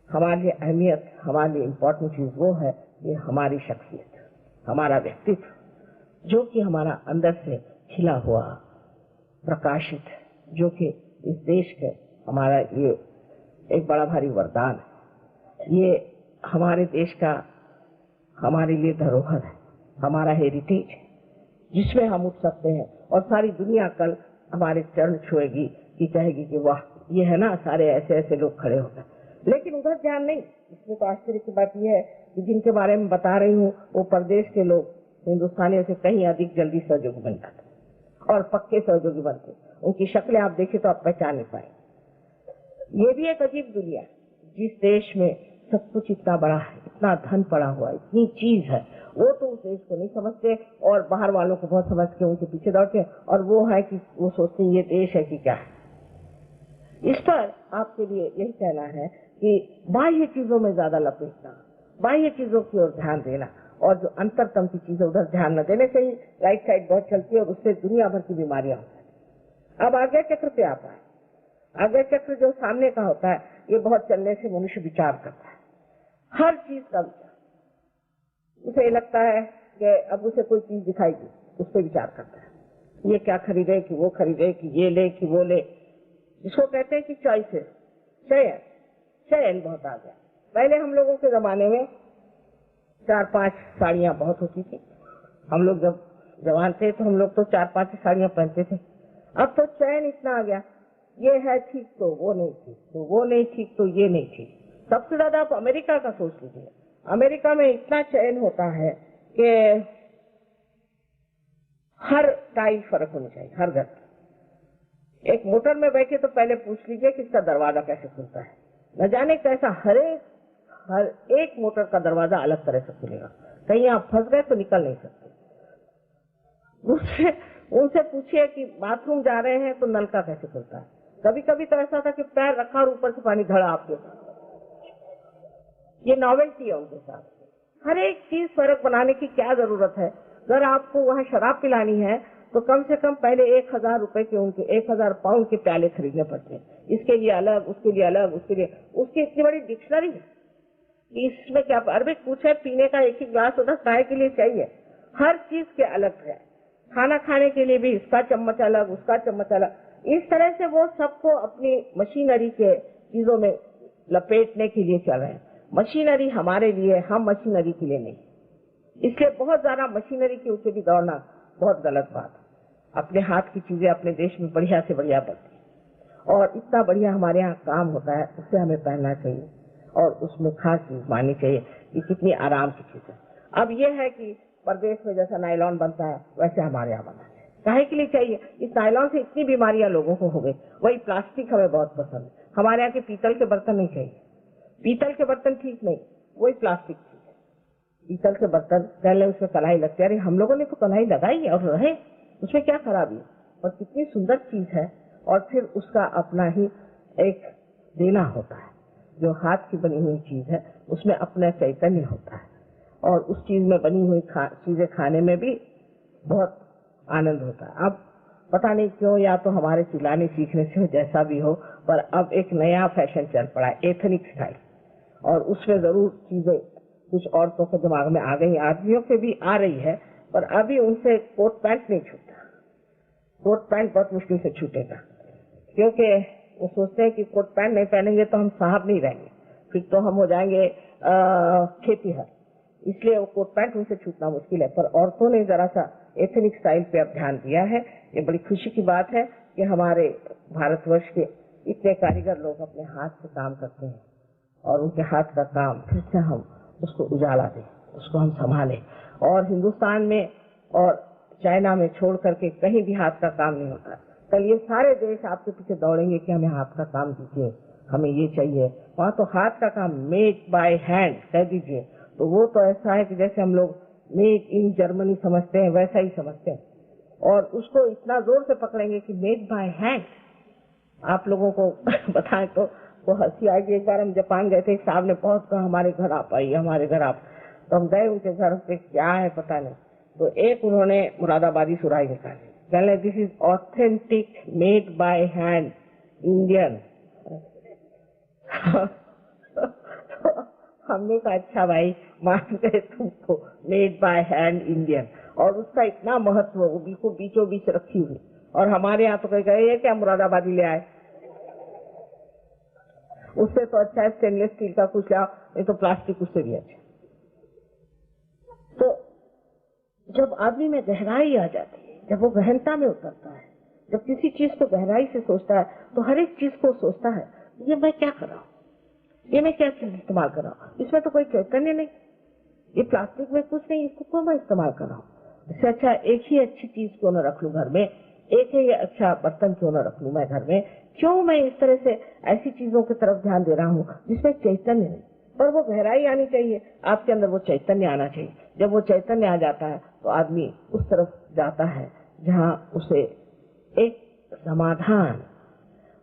हमारे लिए अहमियत, हमारे लिए इम्पोर्टेंट चीज वो है, ये हमारी शख्सियत, हमारा व्यक्तित्व, जो कि हमारा अंदर से खिला हुआ प्रकाशित, जो कि इस देश के हमारा ये एक बड़ा भारी वरदान है। ये हमारे देश का हमारे लिए धरोहर है, हमारा हेरिटेज है, जिसमें हम उठ सकते हैं और सारी दुनिया कल हमारे चरण छुएगी कि कहेगी कि वाह, ये है ना, सारे ऐसे ऐसे लोग खड़े हो गए। लेकिन उधर ध्यान नहीं। इसमें तो आश्चर्य की बात यह है कि जिनके बारे में बता रही हूँ वो परदेश के लोग हिंदुस्तानियों से कहीं अधिक जल्दी सहयोगी बन जाते और पक्के सहयोगी बनते। उनकी शक्लें आप देखें तो आप पहचान नहीं पाए। ये भी एक अजीब दुनिया, जिस देश में सब कुछ इतना बड़ा है, इतना धन पड़ा हुआ है, इतनी चीज है, वो तो उस देश को नहीं समझते और बाहर वालों को बहुत समझ के उनके पीछे दौड़ते हैं। और वो है कि वो सोचते हैं ये देश है कि क्या है। इस पर आपके लिए यही कहना है कि बाह्य चीजों में ज्यादा लपेटना, बाह्य चीजों की ओर ध्यान देना, और जो अंतरतम की चीजें उधर ध्यान न देने से ही राइट साइड बहुत चलती है और उससे दुनिया भर की बीमारियां होती है। अब आज्ञा चक्र पे आता है। आज्ञा चक्र जो सामने का होता है, ये बहुत चलने से मनुष्य विचार करता है, हर चीज का विचार। उसे लगता है कि अब उसे कोई चीज दिखाएगी, उस पर विचार करता है। ये क्या खरीदे कि वो खरीदे, कि ये ले कि वो ले, जिसको कहते हैं कि चॉइसेस, चयन, चयन बहुत आ गया। पहले हम लोगों के जमाने में 4-5 साड़ियां बहुत होती थी। हम लोग जब जवान थे तो हम लोग तो 4-5 साड़ियां पहनते थे। अब तो चयन इतना आ गया, ये है ठीक तो वो नहीं ठीक, तो वो नहीं ठीक तो ये नहीं ठीक। सबसे ज्यादा आप अमेरिका का सोच लीजिए। अमेरिका में इतना चयन होता है कि हर टाइल फर्क होनी चाहिए, हर घर। एक मोटर में बैठे तो पहले पूछ लीजिए कि इसका दरवाजा कैसे खुलता है। न जाने कैसा हर एक मोटर का दरवाजा अलग तरह से खुलेगा। कहीं आप फंस गए तो निकल नहीं सकते। उनसे पूछिए कि बाथरूम जा रहे हैं तो नल का कैसे खुलता है। कभी कभी तो ऐसा था कि पैर रखा और ऊपर से पानी धड़ा आपके साथ। ये नॉवेल्टी है उनके साथ। हर एक चीज फर्क बनाने की क्या जरूरत है। अगर आपको वहाँ शराब पिलानी है तो कम से कम पहले 1000 रुपए के, उनके 1000 पाउंड के प्याले खरीदने पड़ते हैं। इसके लिए अलग, उसके लिए अलग, उसके लिए उसकी इतनी बड़ी डिक्शनरी है। इसमें क्या अरबी कुछ है, पीने का एक ही ग्लास होता, चाय के लिए चाहिए। हर चीज के अलग है। खाना खाने के लिए भी इसका चम्मच अलग, उसका चम्मच अलग। इस तरह से वो सबको अपनी मशीनरी के चीजों में लपेटने के लिए चल रहे हैं। मशीनरी हमारे लिए, हम मशीनरी के लिए नहीं। इसलिए बहुत ज्यादा मशीनरी के ऊपर भी दौड़ना बहुत गलत बात है। अपने हाथ की चीजें अपने देश में बढ़िया से बढ़िया बनती और इतना बढ़िया हमारे यहाँ काम होता है, उससे हमें पहनना चाहिए और उसमें खास चीज माननी चाहिए कि कितनी आराम की चीज है। अब ये है कि प्रदेश में जैसा नायलॉन बनता है वैसे हमारे यहाँ बना है। काहे के लिए चाहिए? इस नायलॉन से इतनी बीमारियां लोगों को हो गई। वही प्लास्टिक हमें बहुत पसंद है। हमारे यहाँ के पीतल के बर्तन नहीं चाहिए। पीतल के बर्तन ठीक नहीं, वही प्लास्टिक ठीक है। पीतल के बर्तन पहले उसमें कढ़ाई लगती है। अरे हम लोगों ने तो कढ़ाई लगाई और रहे, उसमें क्या खराबी है? और कितनी सुंदर चीज है। और फिर उसका अपना ही एक देना होता है। जो हाथ की बनी हुई चीज है उसमें अपना चैतन्य होता है और उस चीज में बनी हुई चीजें खाने में भी बहुत आनंद होता है। अब पता नहीं क्यों, या तो हमारे चिल्लाने सीखने से जैसा भी हो, पर अब एक नया फैशन चल पड़ा है, एथनिक स्टाइल। और उसमें जरूर चीजें कुछ औरतों के दिमाग में आ गई, आदमियों के भी आ रही है, पर अभी उनसे कोट पैंट नहीं छूटता। कोट पैंट बहुत मुश्किल से छूटेगा, क्योंकि वो सोचते हैं कि कोट पैंट नहीं पहनेंगे तो हम साहब नहीं रहेंगे, फिर तो हम हो जाएंगे खेतीहर। इसलिए वो कोट पैंट उनसे छूटना मुश्किल है। पर औरतों ने जरा सा एथनिक स्टाइल पे अब ध्यान दिया है। ये बड़ी खुशी की बात है कि हमारे भारतवर्ष के इतने कारीगर लोग अपने हाथ से काम करते हैं और उनके हाथ का काम फिर से हम उसको उजाला दें, उसको हम संभालें। और हिंदुस्तान में और चाइना में छोड़ करके कहीं भी हाथ का काम नहीं होता। कल ये सारे देश आपके पीछे दौड़ेंगे कि हमें हाथ का काम दीजिए, हमें ये चाहिए। वहाँ तो हाथ का काम मेड बाय हैंड कह दीजिए तो वो तो ऐसा है कि जैसे हम लोग मेड इन जर्मनी समझते हैं वैसा ही समझते हैं। और उसको इतना जोर से पकड़ेंगे कि मेड बाय हैंड। आप लोगों को बताएं तो वो हंसी आएगी। एक बार हम जापान गए थे, एक साहब ने बहुत कहा हमारे घर आप आइए, हमारे घर आप। तो हम गए उनके घर पे, क्या है पता नहीं। तो एक उन्होंने मुरादाबादी सुराही निकाली, कहने this is authentic made by hand Indian. हमने कहा अच्छा भाई मान गए तुमको, मेड बाय हैंड इंडियन। और उसका इतना महत्व, वो बिल्कुल बीचों बीच रखी हुई। और हमारे यहाँ तो कहीं गए क्या मुरादाबादी ले आए, उससे तो अच्छा है स्टेनलेस स्टील का कुछ लाओ, नहीं तो प्लास्टिक उससे भी अच्छा। तो जब आदमी में गहराई आ जाती है, जब वो गहनता में उतरता है, जब किसी चीज को गहराई से सोचता है तो हर एक चीज को सोचता है ये मैं क्या कर रहा हूँ, ये मैं क्या चीज इस्तेमाल कर रहा हूँ, इसमें तो कोई चैतन्य नहीं, ये प्लास्टिक में कुछ नहीं, इसको क्यों मैं इस्तेमाल कर रहा हूँ। इससे अच्छा एक ही अच्छी चीज क्यों न रख लूं घर में, एक ही अच्छा बर्तन क्यों न रख लूं मैं घर में। क्यों मैं इस तरह से ऐसी चीजों की तरफ ध्यान दे रहा हूँ जिसमें चैतन्य नहीं, पर वो गहराई आनी चाहिए, आपके अंदर वो चैतन्य आना चाहिए। जब वो चैतन्य आ जाता है तो आदमी उस तरफ जाता है जहाँ उसे एक समाधान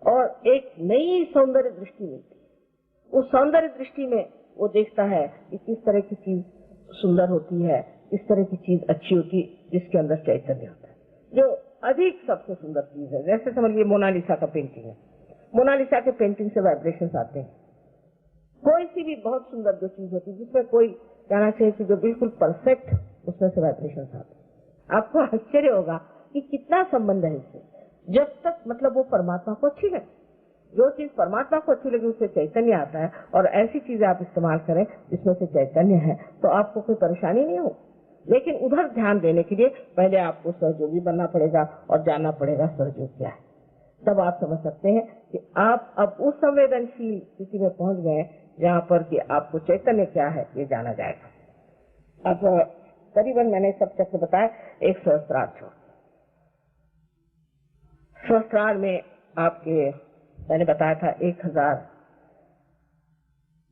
और एक नई सौंदर्य दृष्टि मिलती है। उस सौंदर्य दृष्टि में वो देखता है कि किस तरह की चीज सुंदर होती है, किस तरह की चीज अच्छी होती है, जिसके अंदर चैतन्य होता है, जो अधिक सबसे सुंदर चीज है। जैसे समझिए मोनालिसा का पेंटिंग है, मोनालिसा के पेंटिंग से वाइब्रेशंस आते हैं। कोई सी भी बहुत सुंदर जो चीज होती है जिसमें कोई कहना चाहिए कि जो बिल्कुल परफेक्ट, उसमें से वाइब्रेशंस आते हैं। आपको आश्चर्य होगा कि कितना संबंध है इससे, जब तक मतलब वो परमात्मा को अच्छी लगे। जो चीज परमात्मा को अच्छी लगे उससे चैतन्य आता है, और ऐसी चीजें आप इस्तेमाल करें जिसमें से चैतन्य है, तो आपको कोई परेशानी नहीं हो। लेकिन उधर ध्यान देने के लिए पहले आपको सहयोगी बनना पड़ेगा और जानना पड़ेगा सहयोग क्या है। तब आप समझ सकते हैं कि आप अब उस संवेदनशील स्थिति में पहुंच गए जहाँ पर कि आपको चैतन्य क्या है ये जाना जाएगा। अब करीबन मैंने सब चक्र बताया, एक सहस्त्रार छोड़। सहस्त्रार में आपके मैंने बताया था 1000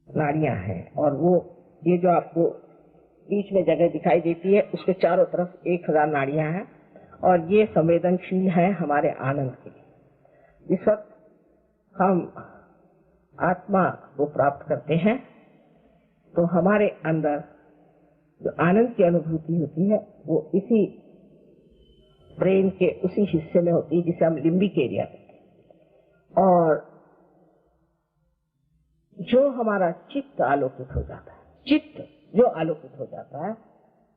नाड़ियां हैं, और वो ये जो आपको बीच में जगह दिखाई देती है उसके चारों तरफ 1000 नाड़ियां हैं, और ये संवेदनशील है हमारे आनंद के लिए। जिस वक्त हम आत्मा को प्राप्त करते हैं तो हमारे अंदर जो आनंद की अनुभूति होती है वो इसी ब्रेन के उसी हिस्से में होती है जिसे हम लिम्बिक एरिया कहते हैं। और जो हमारा चित्त आलोकित हो जाता है, चित्त जो आलोकित हो जाता है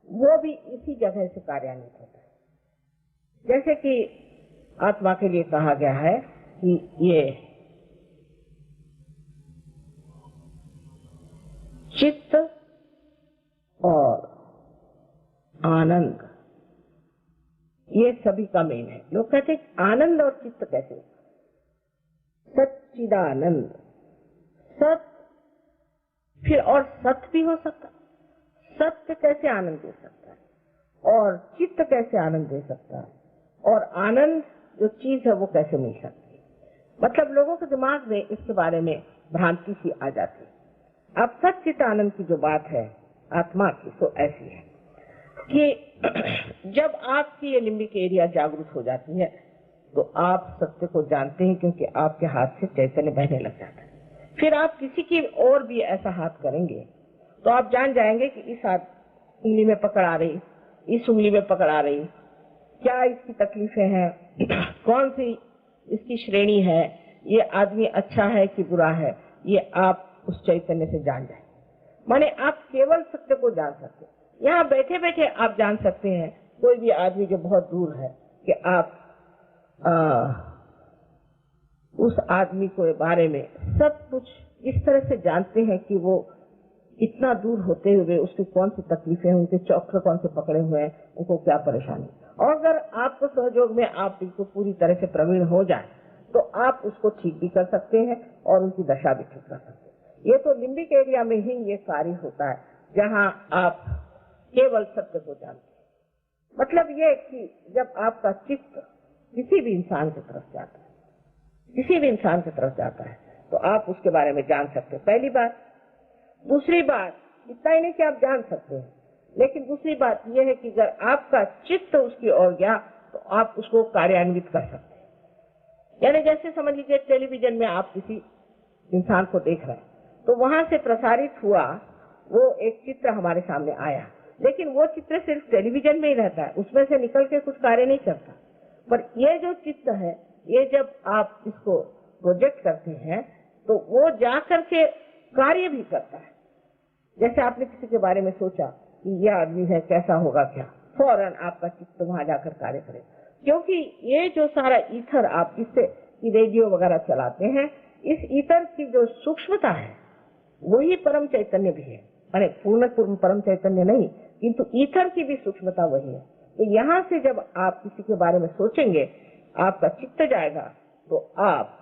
वो भी इसी जगह से कार्यान्वित होता है। जैसे कि आत्मा के लिए कहा गया है कि ये चित्त और आनंद ये सभी का मेन है। लोग कहते हैं आनंद और चित्त कैसे, सच्चिदानंद, सत फिर और सत भी हो सकता है। सत्य कैसे आनंद दे सकता है और चित्त कैसे आनंद दे सकता है, और आनंद जो चीज है वो कैसे मिल सकती है। मतलब लोगों के दिमाग में इसके बारे में भ्रांति सी आ जाती है। अब सच्चित आनंद की जो बात है आत्मा की तो ऐसी है कि जब आपकी ये लिम्बिक एरिया जागरूक हो जाती है तो आप सत्य को जानते हैं, क्योंकि आपके हाथ से चैतन्य बहने लग जाता है। फिर आप किसी की और भी ऐसा हाथ करेंगे तो आप जान जाएंगे कि इस हाथ उंगली में पकड़ आ रही, इस उंगली में पकड़ आ रही, क्या इसकी तकलीफें हैं, कौन सी इसकी श्रेणी है, ये आदमी अच्छा है कि बुरा है, ये आप उस चैतन्य से जान जाए। माने आप केवल सत्य को जान सकते हैं। यहाँ बैठे बैठे आप जान सकते हैं कोई भी आदमी जो बहुत दूर है कि आप उस आदमी के बारे में सब कुछ इस तरह से जानते हैं कि वो इतना दूर होते हुए उसकी कौन सी तकलीफें हैं, उनके चक्र कौन से पकड़े हुए हैं, उनको क्या परेशानी। और अगर आपको सहयोग में आप बिल्कुल पूरी तरह से प्रवीण हो जाए तो आप उसको ठीक भी कर सकते हैं और उनकी दशा भी ठीक कर सकते हैं। ये तो लिम्बिक एरिया में ही ये कार्य होता है जहाँ आप केवल सत्य को जानते हैं। मतलब ये कि जब आपका चित्त किसी भी इंसान की तरफ जाता है, किसी भी इंसान की तरफ जाता है तो आप उसके बारे में जान सकते हैं, पहली बात। दूसरी बात, इतना ही नहीं कि आप जान सकते हैं, लेकिन दूसरी बात यह है कि अगर आपका चित्त उसकी ओर गया तो आप उसको कार्यान्वित कर सकते हैं। यानी जैसे समझ लीजिए टेलीविजन में आप किसी इंसान को देख रहे हैं तो वहां से प्रसारित हुआ वो एक चित्र हमारे सामने आया, लेकिन वो चित्र सिर्फ टेलीविजन में ही रहता है, उसमें से निकल के कुछ कार्य नहीं करता। पर ये जो चित्र है, ये जब आप इसको प्रोजेक्ट करते हैं तो वो जा करके कार्य भी करता है। जैसे आपने किसी के बारे में सोचा कि यह आदमी है, कैसा होगा क्या, फौरन आपका चित्त वहां जाकर कार्य करे, क्योंकि ये जो सारा ईथर आप जिससे रेडियो वगैरह चलाते हैं, इस ईथर की जो सूक्ष्मता है वही परम चैतन्य भी है। अरे पूर्ण परम चैतन्य नहीं, किंतु ईथर की भी सूक्ष्मता वही है। तो यहाँ से जब आप किसी के बारे में सोचेंगे, आपका चित्त जाएगा तो आप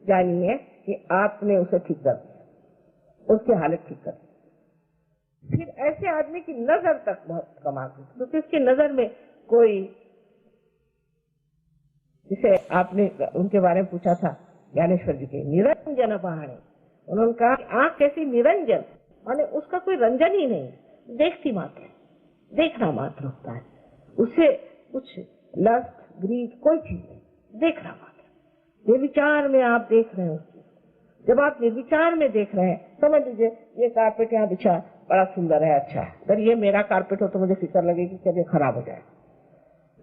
जानिए कि आपने उसे ठीक कर दिया, उसकी हालत ठीक कर दी। फिर ऐसे आदमी की नजर तक बहुत कमाल है, क्योंकि उसकी नजर में कोई, जिसे आपने उनके बारे में पूछा था ज्ञानेश्वर जी के, निरंजन पहाड़े, उन्होंने कहा आंख कैसी निरंजन, माने उसका कोई रंजन ही नहीं, देखती मात्र, देखना मात्र होता है, उसे कुछ लस्ट ग्रीड कोई चीज नहीं, देखना मात्र। निर्विचार में आप देख रहे हैं उस चीज को। जब आप निर्विचार में देख रहे हैं, समझ लीजिए ये कारपेट यहाँ बिछा बड़ा सुंदर है, अच्छा है, अगर ये मेरा कारपेट हो तो मुझे फिक्र लगेगी कि ये खराब हो जाए।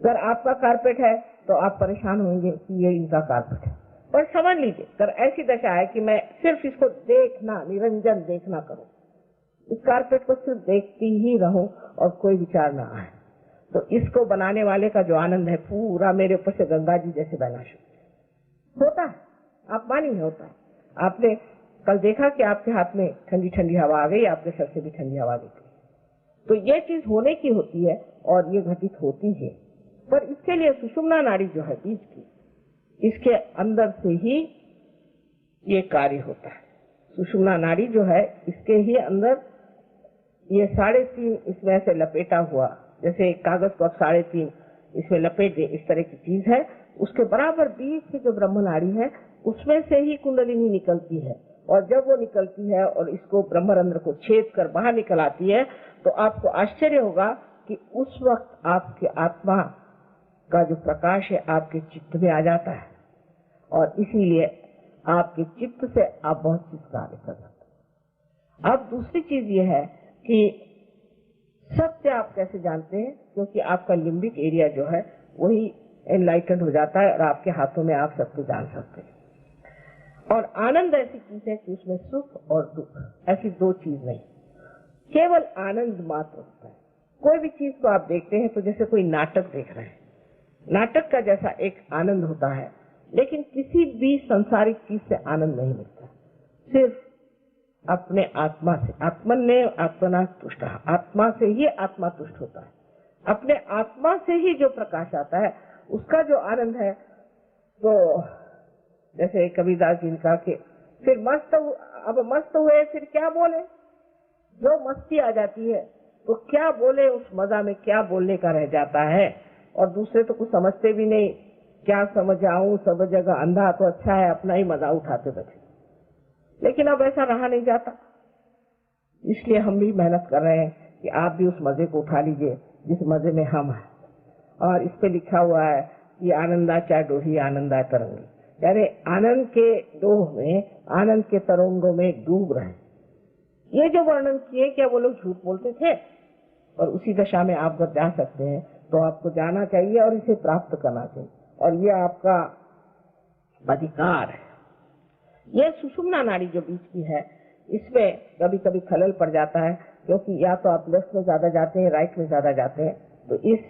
अगर आपका कारपेट है तो आप परेशान होंगे कि ये इनका कारपेट है। पर समझ लीजिए अगर ऐसी दशा है कि मैं सिर्फ इसको देखना, निरंजन देखना करूं, इस कारपेट को सिर्फ देखती ही रहूं और कोई विचार ना आए, तो इसको बनाने वाले का जो आनंद है पूरा मेरे ऊपर से गंगा जी जैसे बहना शुरू होता है। आप मानिए होता है। आपने कल देखा कि आपके हाथ में ठंडी ठंडी हवा आ गई, आपके सर से भी ठंडी हवा निकली। तो ये चीज होने की होती है और ये घटित होती है। पर इसके लिए सुषुम्ना नाड़ी जो है बीज की, इसके अंदर से ही ये कार्य होता है। सुषुम्ना नाड़ी जो है इसके ही अंदर ये 3.5 इसमें से लपेटा हुआ, जैसे कागज को आप 3.5 इसमें लपेट दे, इस तरह की चीज है। उसके बराबर बीच से जो ब्रह्म नाड़ी है उसमें से ही कुंडलिनी निकलती है, और जब वो निकलती है और इसको ब्रह्मरंध्र को छेद कर बाहर निकल आती है तो आपको आश्चर्य होगा कि उस वक्त आपके आत्मा का जो प्रकाश है आपके चित्त में आ जाता है, और इसीलिए आपके चित्त से आप बहुत चीज कार्य कर सकते हैं। अब दूसरी चीज ये है कि सत्य आप कैसे जानते हैं, क्योंकि आपका लिम्बिक एरिया जो है वही एनलाइटेंड हो जाता है और आपके हाथों में आप सत्य जान सकते हैं। और आनंद ऐसी चीज है कि उसमें सुख और दुख ऐसी दो चीज नहीं, केवल आनंद मात्र होता है। कोई भी चीज को आप देखते हैं तो जैसे कोई नाटक देख रहे हैं, नाटक का जैसा एक आनंद होता है, लेकिन किसी भी संसारिक चीज से आनंद नहीं मिलता, सिर्फ अपने आत्मा से। आत्मन ने आत्मना तुष्ट, आत्मा से ही आत्मा तुष्ट होता है। अपने आत्मा से ही जो प्रकाश आता है उसका जो आनंद है, तो जैसे कबीरदास जी ने कहा कि फिर अब मस्त हुए फिर क्या बोले। जो मस्ती आ जाती है तो क्या बोले, उस मजा में क्या बोलने का रह जाता है। और दूसरे तो कुछ समझते भी नहीं, क्या समझ आऊं, सब जगह अंधा तो अच्छा है, अपना ही मजा उठाते बचे। लेकिन अब ऐसा रहा नहीं जाता, इसलिए हम भी मेहनत कर रहे हैं कि आप भी उस मजे को उठा लीजिए जिस मजे में हम हैं। और इस पे लिखा हुआ है कि आनंदा चाहे डोही आनंदा तरंगी, यानी आनंद के डोह में, आनंद के तरंगों में डूब रहे। ये जो वर्णन किए, क्या वो लोग झूठ बोलते थे? और उसी दशा में आप अगर जा सकते हैं तो आपको जाना चाहिए और इसे प्राप्त करना चाहिए, और ये आपका अधिकार है। ये सुषुम्ना नाड़ी जो बीच की है, इसमें कभी कभी खलल पड़ जाता है, क्योंकि या तो आप लेफ्ट में ज्यादा जाते हैं, राइट में ज्यादा जाते हैं, तो इस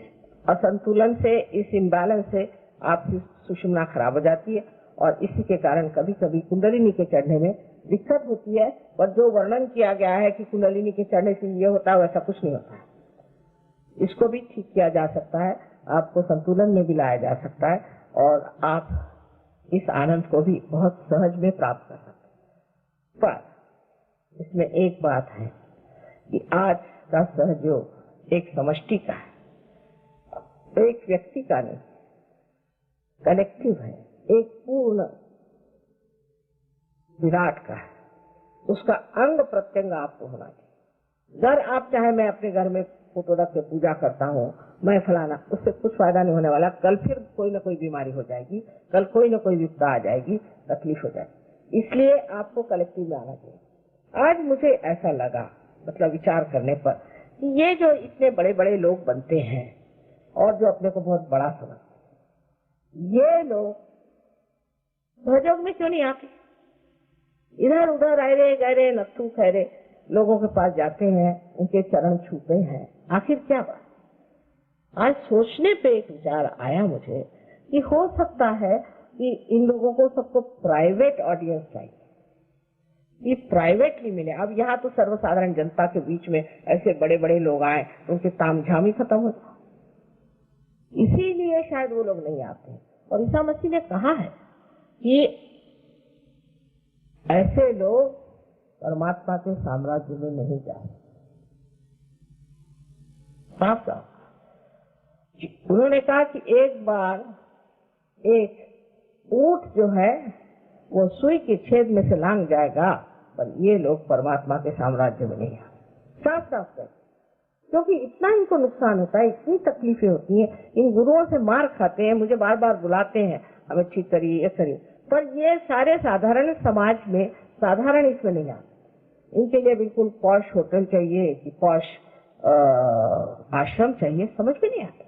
असंतुलन से, इस इम्बैलेंस से आपकी सुषुम्ना खराब हो जाती है, और इसी के कारण कभी कभी कुंडलिनी के चढ़ने में दिक्कत होती है। पर जो वर्णन किया गया है कि कुंडलिनी के चढ़ने से ये होता है, वैसा कुछ नहीं होता है। इसको भी ठीक किया जा सकता है, आपको संतुलन में भी लाया जा सकता है, और आप इस आनंद को भी बहुत सहज में प्राप्त कर सकते हैं। पर इसमें एक बात है कि आज का सहयोग एक समष्टि का है, एक व्यक्ति का नहीं, कलेक्टिव है, एक पूर्ण विराट का है। उसका अंग प्रत्यंग आपको होना चाहिए। घर आप चाहे मैं अपने घर में फोटो रख के पूजा करता हूँ, मैं फलाना, उससे कुछ फायदा नहीं होने वाला। कल फिर कोई ना कोई बीमारी हो जाएगी, कल कोई ना कोई विपदा आ जाएगी, तकलीफ हो जाएगी। इसलिए आपको कलेक्टिव में आना चाहिए। आज मुझे ऐसा लगा, मतलब विचार करने पर, कि ये जो इतने बड़े बड़े लोग बनते हैं और जो अपने को बहुत बड़ा समझते हैं, ये लोग भजन में क्यों नहीं आते? इधर उधर अरे गहरे नत्थू खैरे लोगों के पास जाते हैं, उनके चरण छूते हैं, आखिर क्या बात? आज सोचने पे एक विचार आया मुझे कि हो सकता है कि इन लोगों को सबको प्राइवेट ऑडियंस चाहिए, ये प्राइवेटली मिले। अब यहाँ तो सर्वसाधारण जनता के बीच में ऐसे बड़े बड़े लोग आए, उनके तामझाम ही खत्म हो जाए, इसीलिए शायद वो लोग नहीं आते। और ईसा मसीह ने कहा है कि ऐसे लोग परमात्मा के साम्राज्य में नहीं जाए। साफ साफ उन्होंने कहा कि एक बार एक ऊंट जो है वो सुई के छेद में से लांग जाएगा, पर ये लोग परमात्मा के साम्राज्य में नहीं आए। साफ साफ कर, क्योंकि इतना इनको नुकसान होता है, इतनी तकलीफें होती हैं, इन गुरुओं से मार खाते हैं, मुझे बार बार बुलाते हैं, हमें ठीक करिए, ये करिए, पर ये सारे साधारण समाज में साधारण इसमें नहीं आते। इनके लिए बिल्कुल पॉश होटल चाहिए कि पॉश आश्रम चाहिए, समझ में नहीं आता।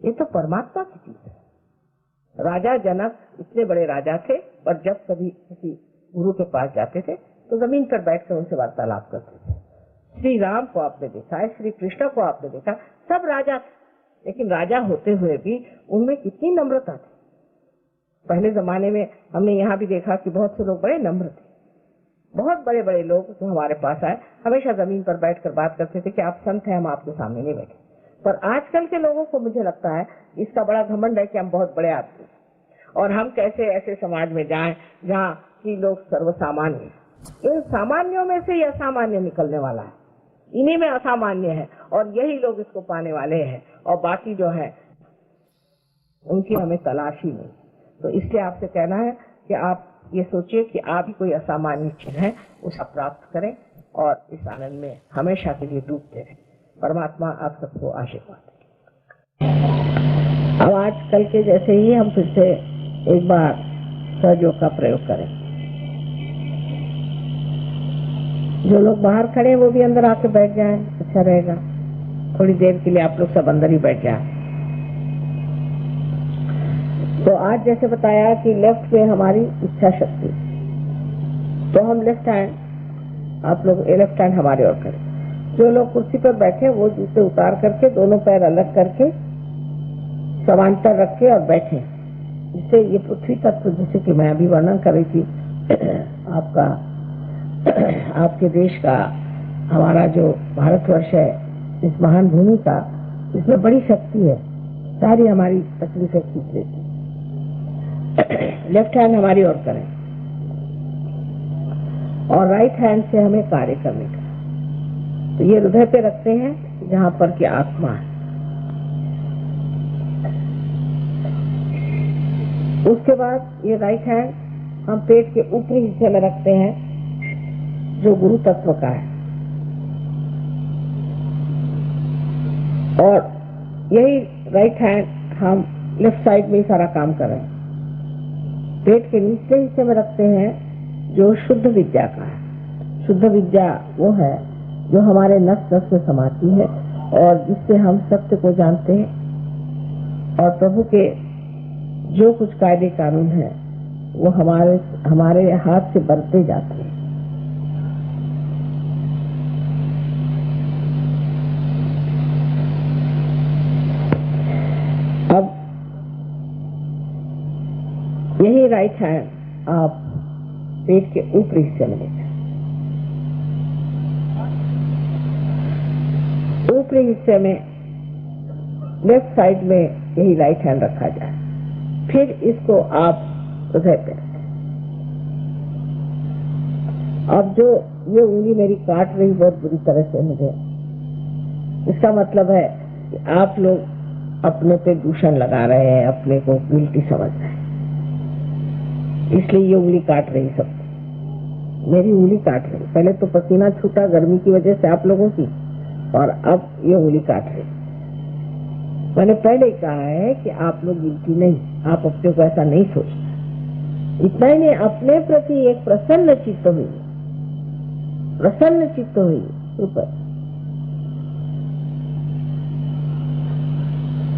ये तो परमात्मा की चीज है। राजा जनक इतने बड़े राजा थे, पर जब कभी किसी गुरु के पास जाते थे तो जमीन पर बैठकर उनसे वार्तालाप करते थे। श्री राम को आपने देखा है, श्री कृष्ण को आपने देखा, सब राजा थे, लेकिन राजा होते हुए भी उनमें कितनी नम्रता थी। पहले जमाने में हमने यहाँ भी देखा कि बहुत से लोग बड़े नम्र थे। बहुत बड़े बड़े लोग जो हमारे पास आए हमेशा जमीन पर बैठकर बात करते थे कि आप संत हैं, हम आपके सामने नहीं बैठे। पर आजकल के लोगों को मुझे लगता है इसका बड़ा घमंड है कि हम बहुत बड़े आदमी और हम कैसे ऐसे समाज में जाएं जहाँ की लोग सर्वसामान्य। इन सामान्यों में से ये असामान्य निकलने वाला है, इन्हीं में असामान्य है और यही लोग इसको पाने वाले हैं, और बाकी जो है उनकी हमें तलाश ही नहीं। तो इसलिए आपसे कहना है कि आप ये सोचिए कि आप ही कोई असामान्य चीज है, उसे प्राप्त करें और इस आनंद में हमेशा के लिए डूबते रहें। परमात्मा आप सबको आशीर्वाद दें। अब आज कल के जैसे ही हम फिर से एक बार सहयोग का प्रयोग करें। जो लोग बाहर खड़े हैं वो भी अंदर आके बैठ जाएं, अच्छा रहेगा। थोड़ी देर के लिए आप लोग सब अंदर ही बैठ जाएं। तो आज जैसे बताया कि लेफ्ट में हमारी इच्छा शक्ति, तो हम लेफ्ट हैंड, आप लोग लेफ्ट हैंड हमारे ओर करें। जो लोग कुर्सी पर बैठे वो जूते उतार करके दोनों पैर अलग करके समांतर रखे और बैठे, जिससे ये पृथ्वी तत्व जैसे कि मैं अभी वर्णन कर रही थी आपका आपके देश का, हमारा जो भारतवर्ष है, इस महान भूमि का, इसमें बड़ी शक्ति है, सारी हमारी तकलीफें खींच लेती। लेफ्ट हैंड हमारी ओर करें और राइट हैंड से हमें कार्य करने का। तो ये हृदय पे रखते हैं जहां पर कि आत्मा है। उसके बाद ये राइट हैंड हम पेट के ऊपरी हिस्से में रखते हैं जो गुरु तत्व का है, और यही राइट हैंड हम लेफ्ट साइड में ही सारा काम कर रहे हैं। पेट के निचले हिस्से में रखते हैं जो शुद्ध विद्या का है। शुद्ध विद्या वो है जो हमारे नस नस में समाती है और जिससे हम सत्य को जानते हैं, और प्रभु के जो कुछ कायदे कानून है वो हमारे हाथ से बरते जाते हैं। अब यही राइट हैंड आप पेट के ऊपरी हिस्से में लेते हैं। ऊपरी हिस्से में लेफ्ट साइड में यही राइट हैंड रखा जाए। फिर इसको आप हृदय पे रखें। अब जो ये उंगली मेरी काट रही बहुत बुरी तरह से मुझे, इसका मतलब है कि आप लोग अपने पे दूषण लगा रहे हैं, अपने को गिल्टी समझ रहे हैं, इसलिए ये उंगली काट रही। सब मेरी उंगली काट रही। पहले तो पसीना छूटा गर्मी की वजह से आप लोगों की, और अब ये उंगली काट रही। मैंने पहले ही कहा है कि आप लोग गिल्टी नहीं, आप अपने को ऐसा नहीं सोचते। इतना ही नहीं, अपने प्रति एक प्रसन्न चित्त हुई, प्रसन्न चित्त हुई ऊपर।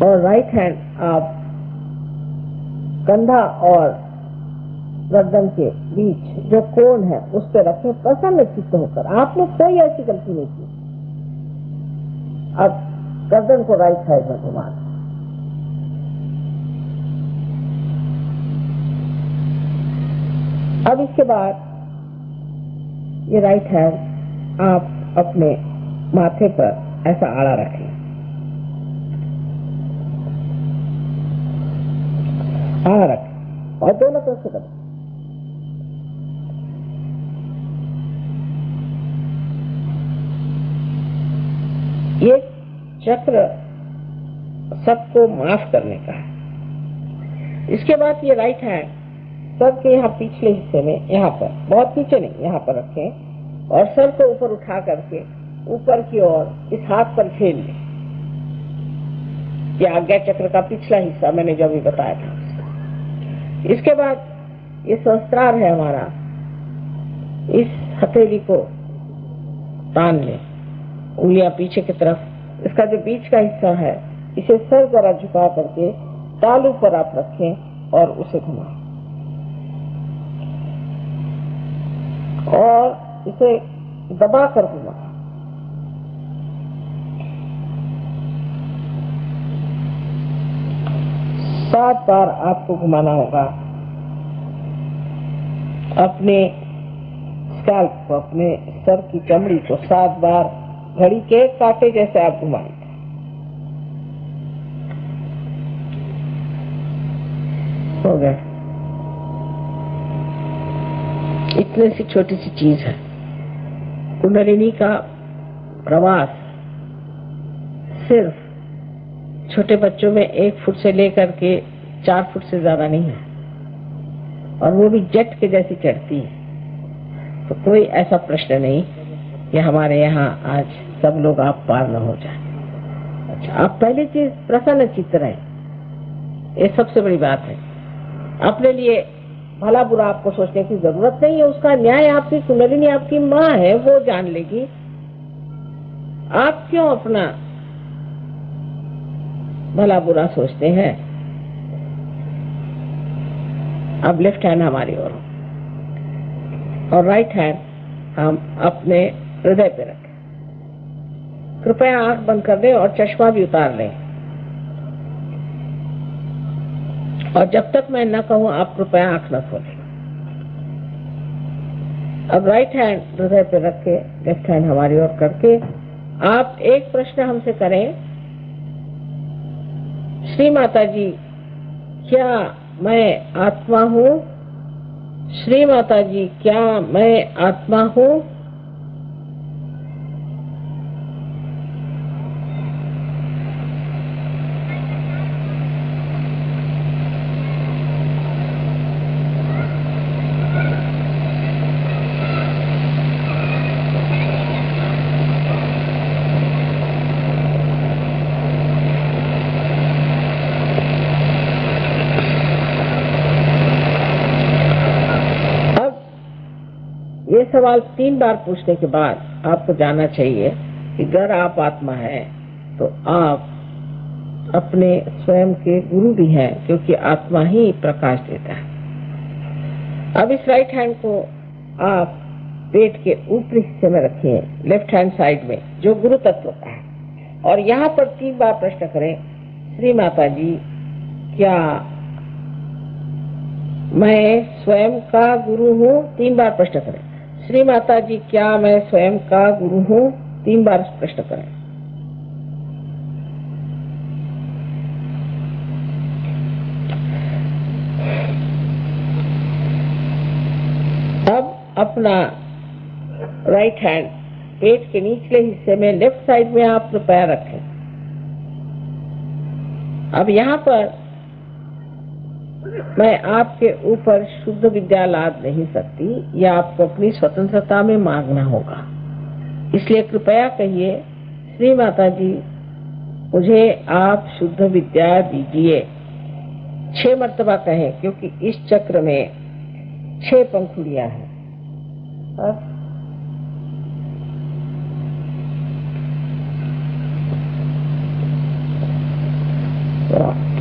और राइट हैंड आप कंधा और गर्दन के बीच जो कोण है उस पर रखें, प्रसन्न चित्त होकर। आपने कोई ऐसी गलती नहीं की। अब गर्दन को राइट साइड में घुमा। अब इसके बाद ये राइट हैंड आप अपने माथे पर ऐसा आड़ा रखें, आड़ा रखें और दोनों तरफ से करें। ये चक्र सबको माफ करने का है। इसके बाद ये राइट हैंड सबके यहाँ पिछले हिस्से में, यहाँ पर, बहुत पीछे नहीं, यहाँ पर रखें और सर को ऊपर उठा करके ऊपर की ओर इस हाथ पर फेर लें। ये आज्ञा चक्र का पिछला हिस्सा मैंने जो भी बताया था। इसके बाद ये सहस्त्रार है हमारा, इस हथेली को तान लें, उंगलियां पीछे की तरफ। इसका जो बीच का हिस्सा है इसे सर जरा झुका करके तालू पर आप रखें और उसे घुमाएं और इसे दबा कर घुमाएं। 7 बार आपको घुमाना होगा अपने स्कैल्प को, अपने सर की चमड़ी को 7 बार घड़ी के कांटे जैसे आप घुमाएंगे। हो गया। इतनी सी छोटी सी चीज है। कुंडलिनी का प्रवास सिर्फ छोटे बच्चों में 1 फुट से लेकर के 4 फुट से ज्यादा नहीं है, और वो भी जेट के जैसी चढ़ती है। तो कोई ऐसा प्रश्न नहीं कि हमारे यहाँ आज सब लोग आप पार न हो जाए। अच्छा, आप पहली चीज प्रसन्न चित्त रहे, ये सबसे बड़ी बात है। अपने लिए भला बुरा आपको सोचने की जरूरत नहीं है, उसका न्याय आपकी कुंडलिनी आपकी माँ है, वो जान लेगी। आप क्यों अपना भला बुरा सोचते हैं? अब लेफ्ट हैंड हमारी ओर और राइट हैंड हम अपने हृदय पे रखें। कृपया आंख बंद कर दें और चश्मा भी उतार लें, और जब तक मैं न कहूं आप कृपया आंख न खोलें। अब राइट हैंड हृदय पे रख के लेफ्ट हैंड हमारी ओर करके आप एक प्रश्न हमसे करें, श्री माता जी क्या मैं आत्मा हूँ? श्री माता जी क्या मैं आत्मा हूँ? ये सवाल 3 बार पूछने के बाद आपको जानना चाहिए कि अगर आप आत्मा हैं तो आप अपने स्वयं के गुरु भी हैं, क्योंकि आत्मा ही प्रकाश देता है। अब इस राइट हैंड को आप पेट के ऊपरी हिस्से में रखिए, लेफ्ट हैंड साइड में, जो गुरु तत्व का है, और यहाँ पर 3 बार प्रश्न करें, श्री माता जी क्या मैं स्वयं का गुरु हूँ? 3 बार प्रश्न करें। श्री माता जी क्या मैं स्वयं का गुरु हूँ? 3 बार प्रश्न करें। अब अपना राइट हैंड पेट के निचले हिस्से में लेफ्ट साइड में आप रुपया रखें। अब यहाँ पर मैं आपके ऊपर शुद्ध विद्या लाद नहीं सकती, यह आपको अपनी स्वतंत्रता में मांगना होगा। इसलिए कृपया कहिए, श्री माता जी मुझे आप शुद्ध विद्या दीजिए। 6 मर्तबा कहें, क्योंकि इस चक्र में 6 पंखुड़ियां हैं।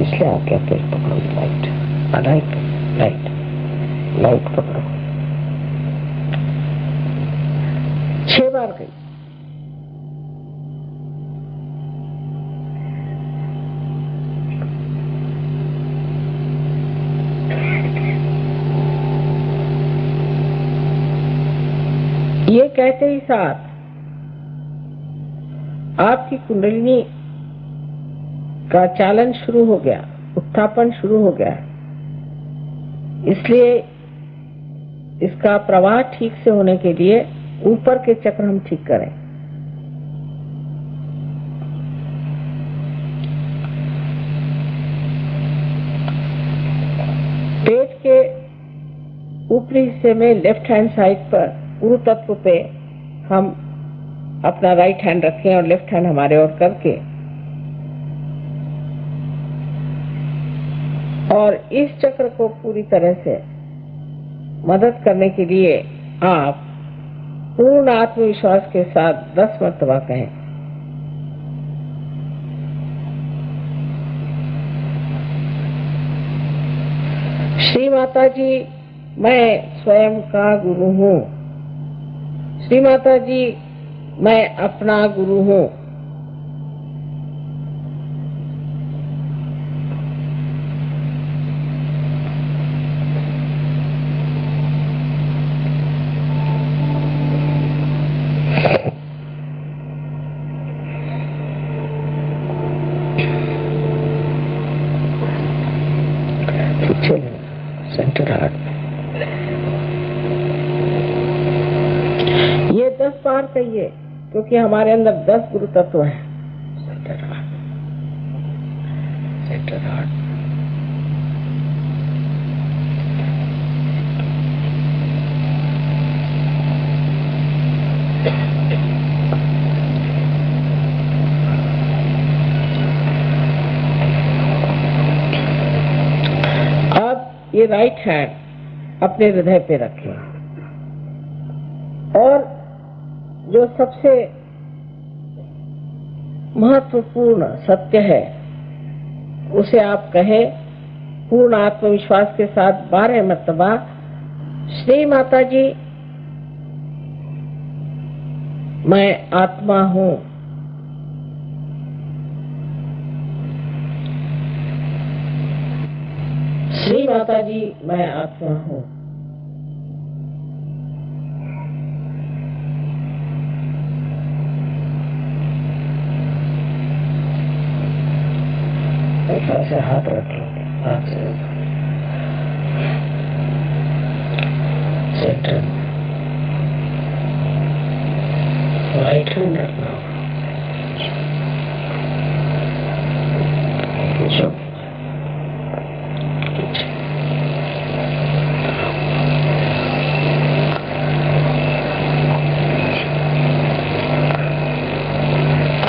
इसलिए आप क्या पेट पकड़ो, लाइट लाइट लाइट लाइट पकड़ो। 6 बार गई। ये कहते ही साथ आपकी कुंडलिनी का चालन शुरू हो गया, उत्थापन शुरू हो गया। इसलिए इसका प्रवाह ठीक से होने के लिए ऊपर के चक्र हम ठीक करें। पेट के ऊपरी हिस्से में लेफ्ट हैंड साइड पर गुरु तत्व पे हम अपना राइट हैंड रखें और लेफ्ट हैंड हमारे ओर करके, और इस चक्र को पूरी तरह से मदद करने के लिए आप पूर्ण आत्मविश्वास के साथ 10 मर्तबा कहें, श्री माता जी मैं स्वयं का गुरु हूँ। श्री माता जी मैं अपना गुरु हूँ। बार कहिए, क्योंकि हमारे अंदर 10 गुरु तत्व हैं। अब ये राइट हैंड अपने हृदय पे रखें और जो सबसे महत्वपूर्ण सत्य है उसे आप कहें पूर्ण आत्मविश्वास के साथ 12 मर्तबा, श्री माता जी मैं आत्मा हूँ। श्री माता जी मैं आत्मा हूँ। ऐसे हाथ रख लो, हाथ से सेंटर राइट हैंड रखना होगा।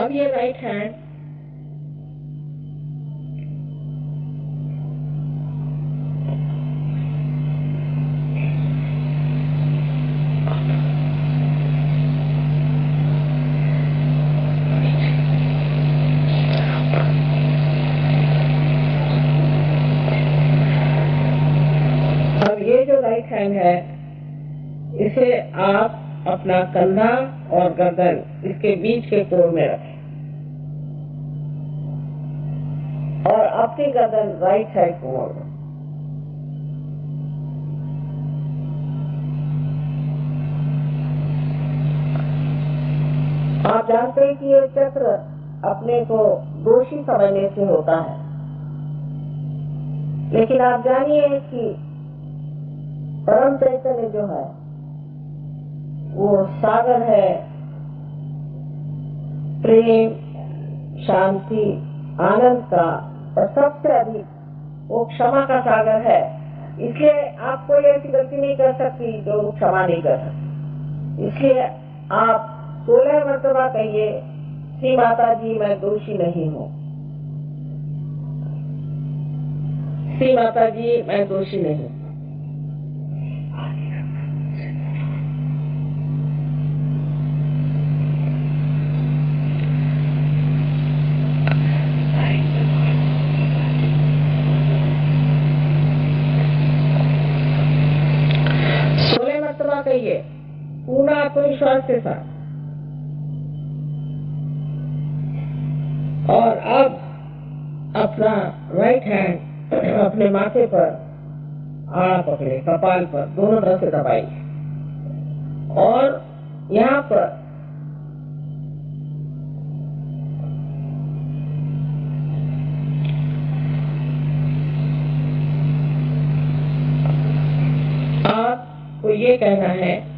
अब ये राइट हैंड राइट हैंड है, इसे आप अपना कंधा और गर्दन इसके बीच के कोण में रखें और अपनी गर्दन राइट साइड को मोड़ दें। आप जानते हैं कि ये चक्र अपने को दोषी समझने से होता है, लेकिन आप जानिए कि परम चैतन्य जो है वो सागर है, प्रेम, शांति, आनंद का, और सबसे अधिक वो क्षमा का सागर है। इसलिए आप कोई ऐसी गलती नहीं कर सकती जो क्षमा नहीं कर सकती। इसलिए आप 16 मर्तबा कहिए, श्री माता जी मैं दोषी नहीं हूँ। श्री माता जी मैं दोषी नहीं हूँ। कहिए पूर्ण आत्मविश्वास के साथ। और अब अपना राइट हैंड अपने माथे पर आड़ा पकड़े, कपाल पर दोनों तरफ से दबाइए और यहाँ पर आपको ये कहना है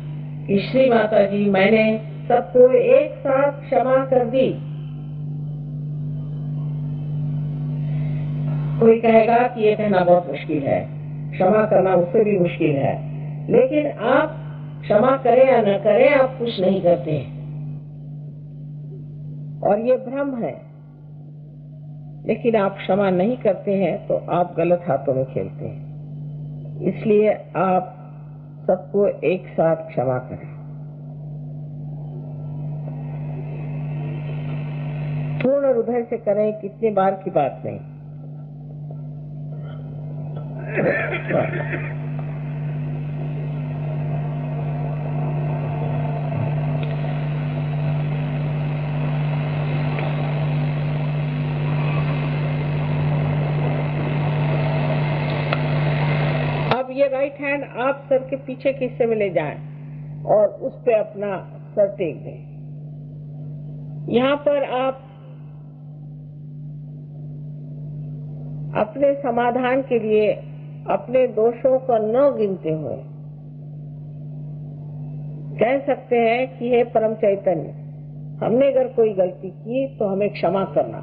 कि श्री माता जी मैंने सबको एक साथ क्षमा कर दी। कोई कहेगा कि ये कहना बहुत मुश्किल है, क्षमा करना उससे भी मुश्किल है, लेकिन आप क्षमा करें या न करें आप कुछ नहीं करते और ये भ्रम है। लेकिन आप क्षमा नहीं करते हैं तो आप गलत हाथों में खेलते हैं। इसलिए आप सबको एक साथ क्षमा करें, पूर्ण हृदय से करें, कितने बार की बात नहीं। अब ये राइट हैंड आप सर के पीछे के हिस्से में ले जाएं और उस पे अपना सर टेक दें। यहाँ पर आप अपने समाधान के लिए अपने दोषों को न गिनते हुए कह सकते हैं कि हे परम चैतन्य, हमने अगर कोई गलती की तो हमें क्षमा करना।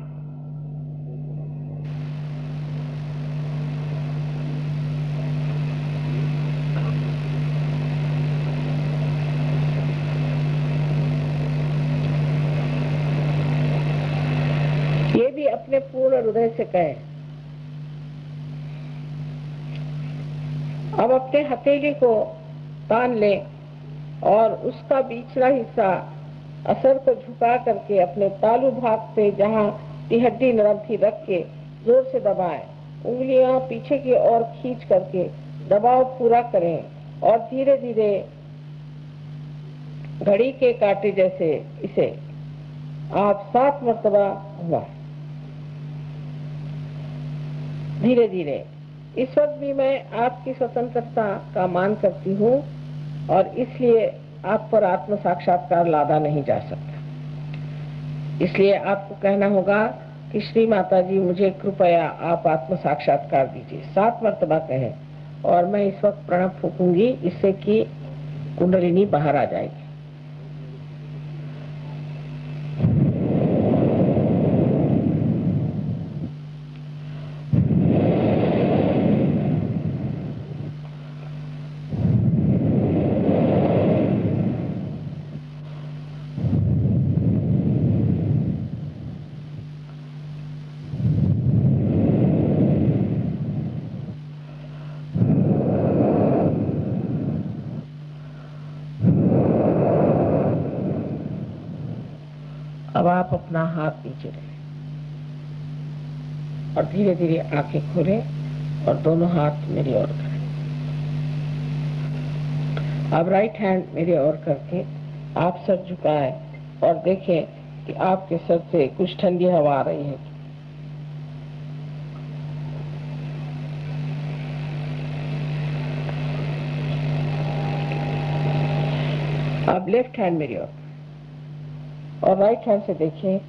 ये भी अपने पूर्ण हृदय से कहें। अब अपने हथेली को तान ले और उसका बीचला हिस्सा असर को झुका करके अपने तालू भाग पे जहाँ हड्डी नरम थी रख के जोर से दबाएं। उंगलियां पीछे की ओर खींच करके दबाव पूरा करें और धीरे धीरे घड़ी के कांटे जैसे इसे आप 7 मरतबा हुआ। धीरे धीरे। इस वक्त भी मैं आपकी स्वतंत्रता का मान करती हूँ और इसलिए आप पर आत्म साक्षात्कार लादा नहीं जा सकता। इसलिए आपको कहना होगा कि श्री माता जी, मुझे कृपया आप आत्म साक्षात्कार दीजिए। 7 मरतबा कहें और मैं इस वक्त प्रणव फूकूंगी, इससे कि कुंडलिनी बाहर आ जाएगी। अब आप अपना हाथ नीचे लें और धीरे धीरे आंखें खोलें और दोनों हाथ मेरी ओर करें। अब राइट हैंड मेरी ओर करके आप सर झुकाएं और देखें कि आपके सर से कुछ ठंडी हवा आ रही है। अब लेफ्ट हैंड मेरी ओर और राइट हैंड से देखें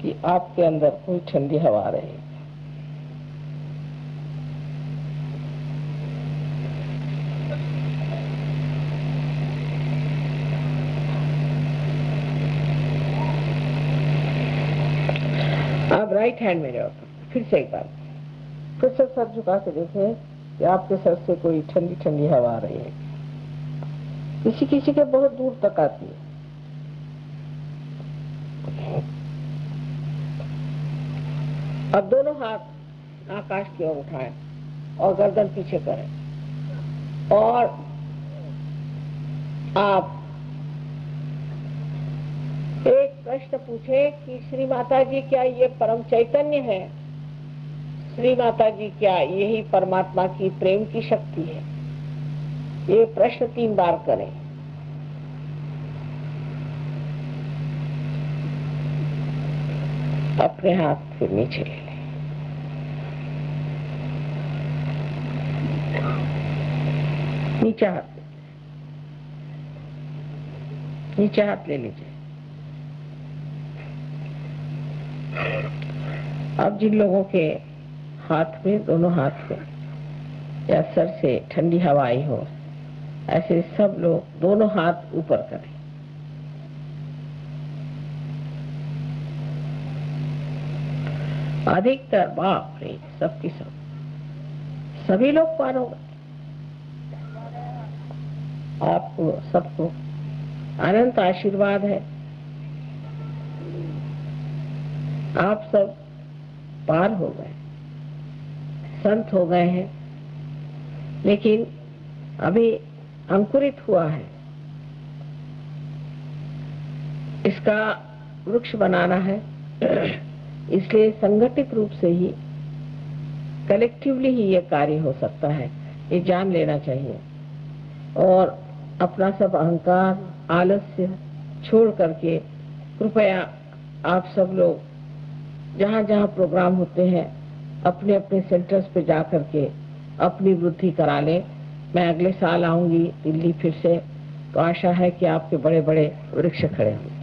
कि आपके अंदर कोई ठंडी हवा आ रही है। अब राइट हैंड मेरे ओर फिर से एक बार फिर से सर झुका के देखें कि आपके सर से कोई ठंडी ठंडी हवा आ रही है। किसी किसी के बहुत दूर तक आती है। अब दोनों हाथ आकाश की ओर उठाएं और गर्दन पीछे करें और आप एक प्रश्न पूछे कि श्री माता जी, क्या ये परम चैतन्य है? श्री माता जी, क्या यही परमात्मा की प्रेम की शक्ति है? ये प्रश्न 3 बार करें। अपने हाथ फिर नीचे ले लें। नीचे हाथ ले लीजिए। अब जिन लोगों के हाथ में, दोनों हाथ में या सर से ठंडी हवा आई हो, ऐसे सब लोग दोनों हाथ ऊपर करें। अधिकतर बाप रे सबकी सभी लोग पार हो गए। आपको सबको अनंत आशीर्वाद है। आप सब पार हो गए, संत हो गए हैं, लेकिन अभी अंकुरित हुआ है। इसका वृक्ष बनाना है, इसलिए संगठित रूप से ही, कलेक्टिवली ही ये कार्य हो सकता है। ये जान लेना चाहिए और अपना सब अहंकार, आलस्य छोड़ करके कृपया आप सब लोग जहाँ जहाँ प्रोग्राम होते हैं अपने अपने सेंटर्स पे जा करके अपनी वृद्धि करा लें। मैं अगले साल आऊंगी दिल्ली फिर से, तो आशा है कि आपके बड़े बड़े वृक्ष खड़े होंगे।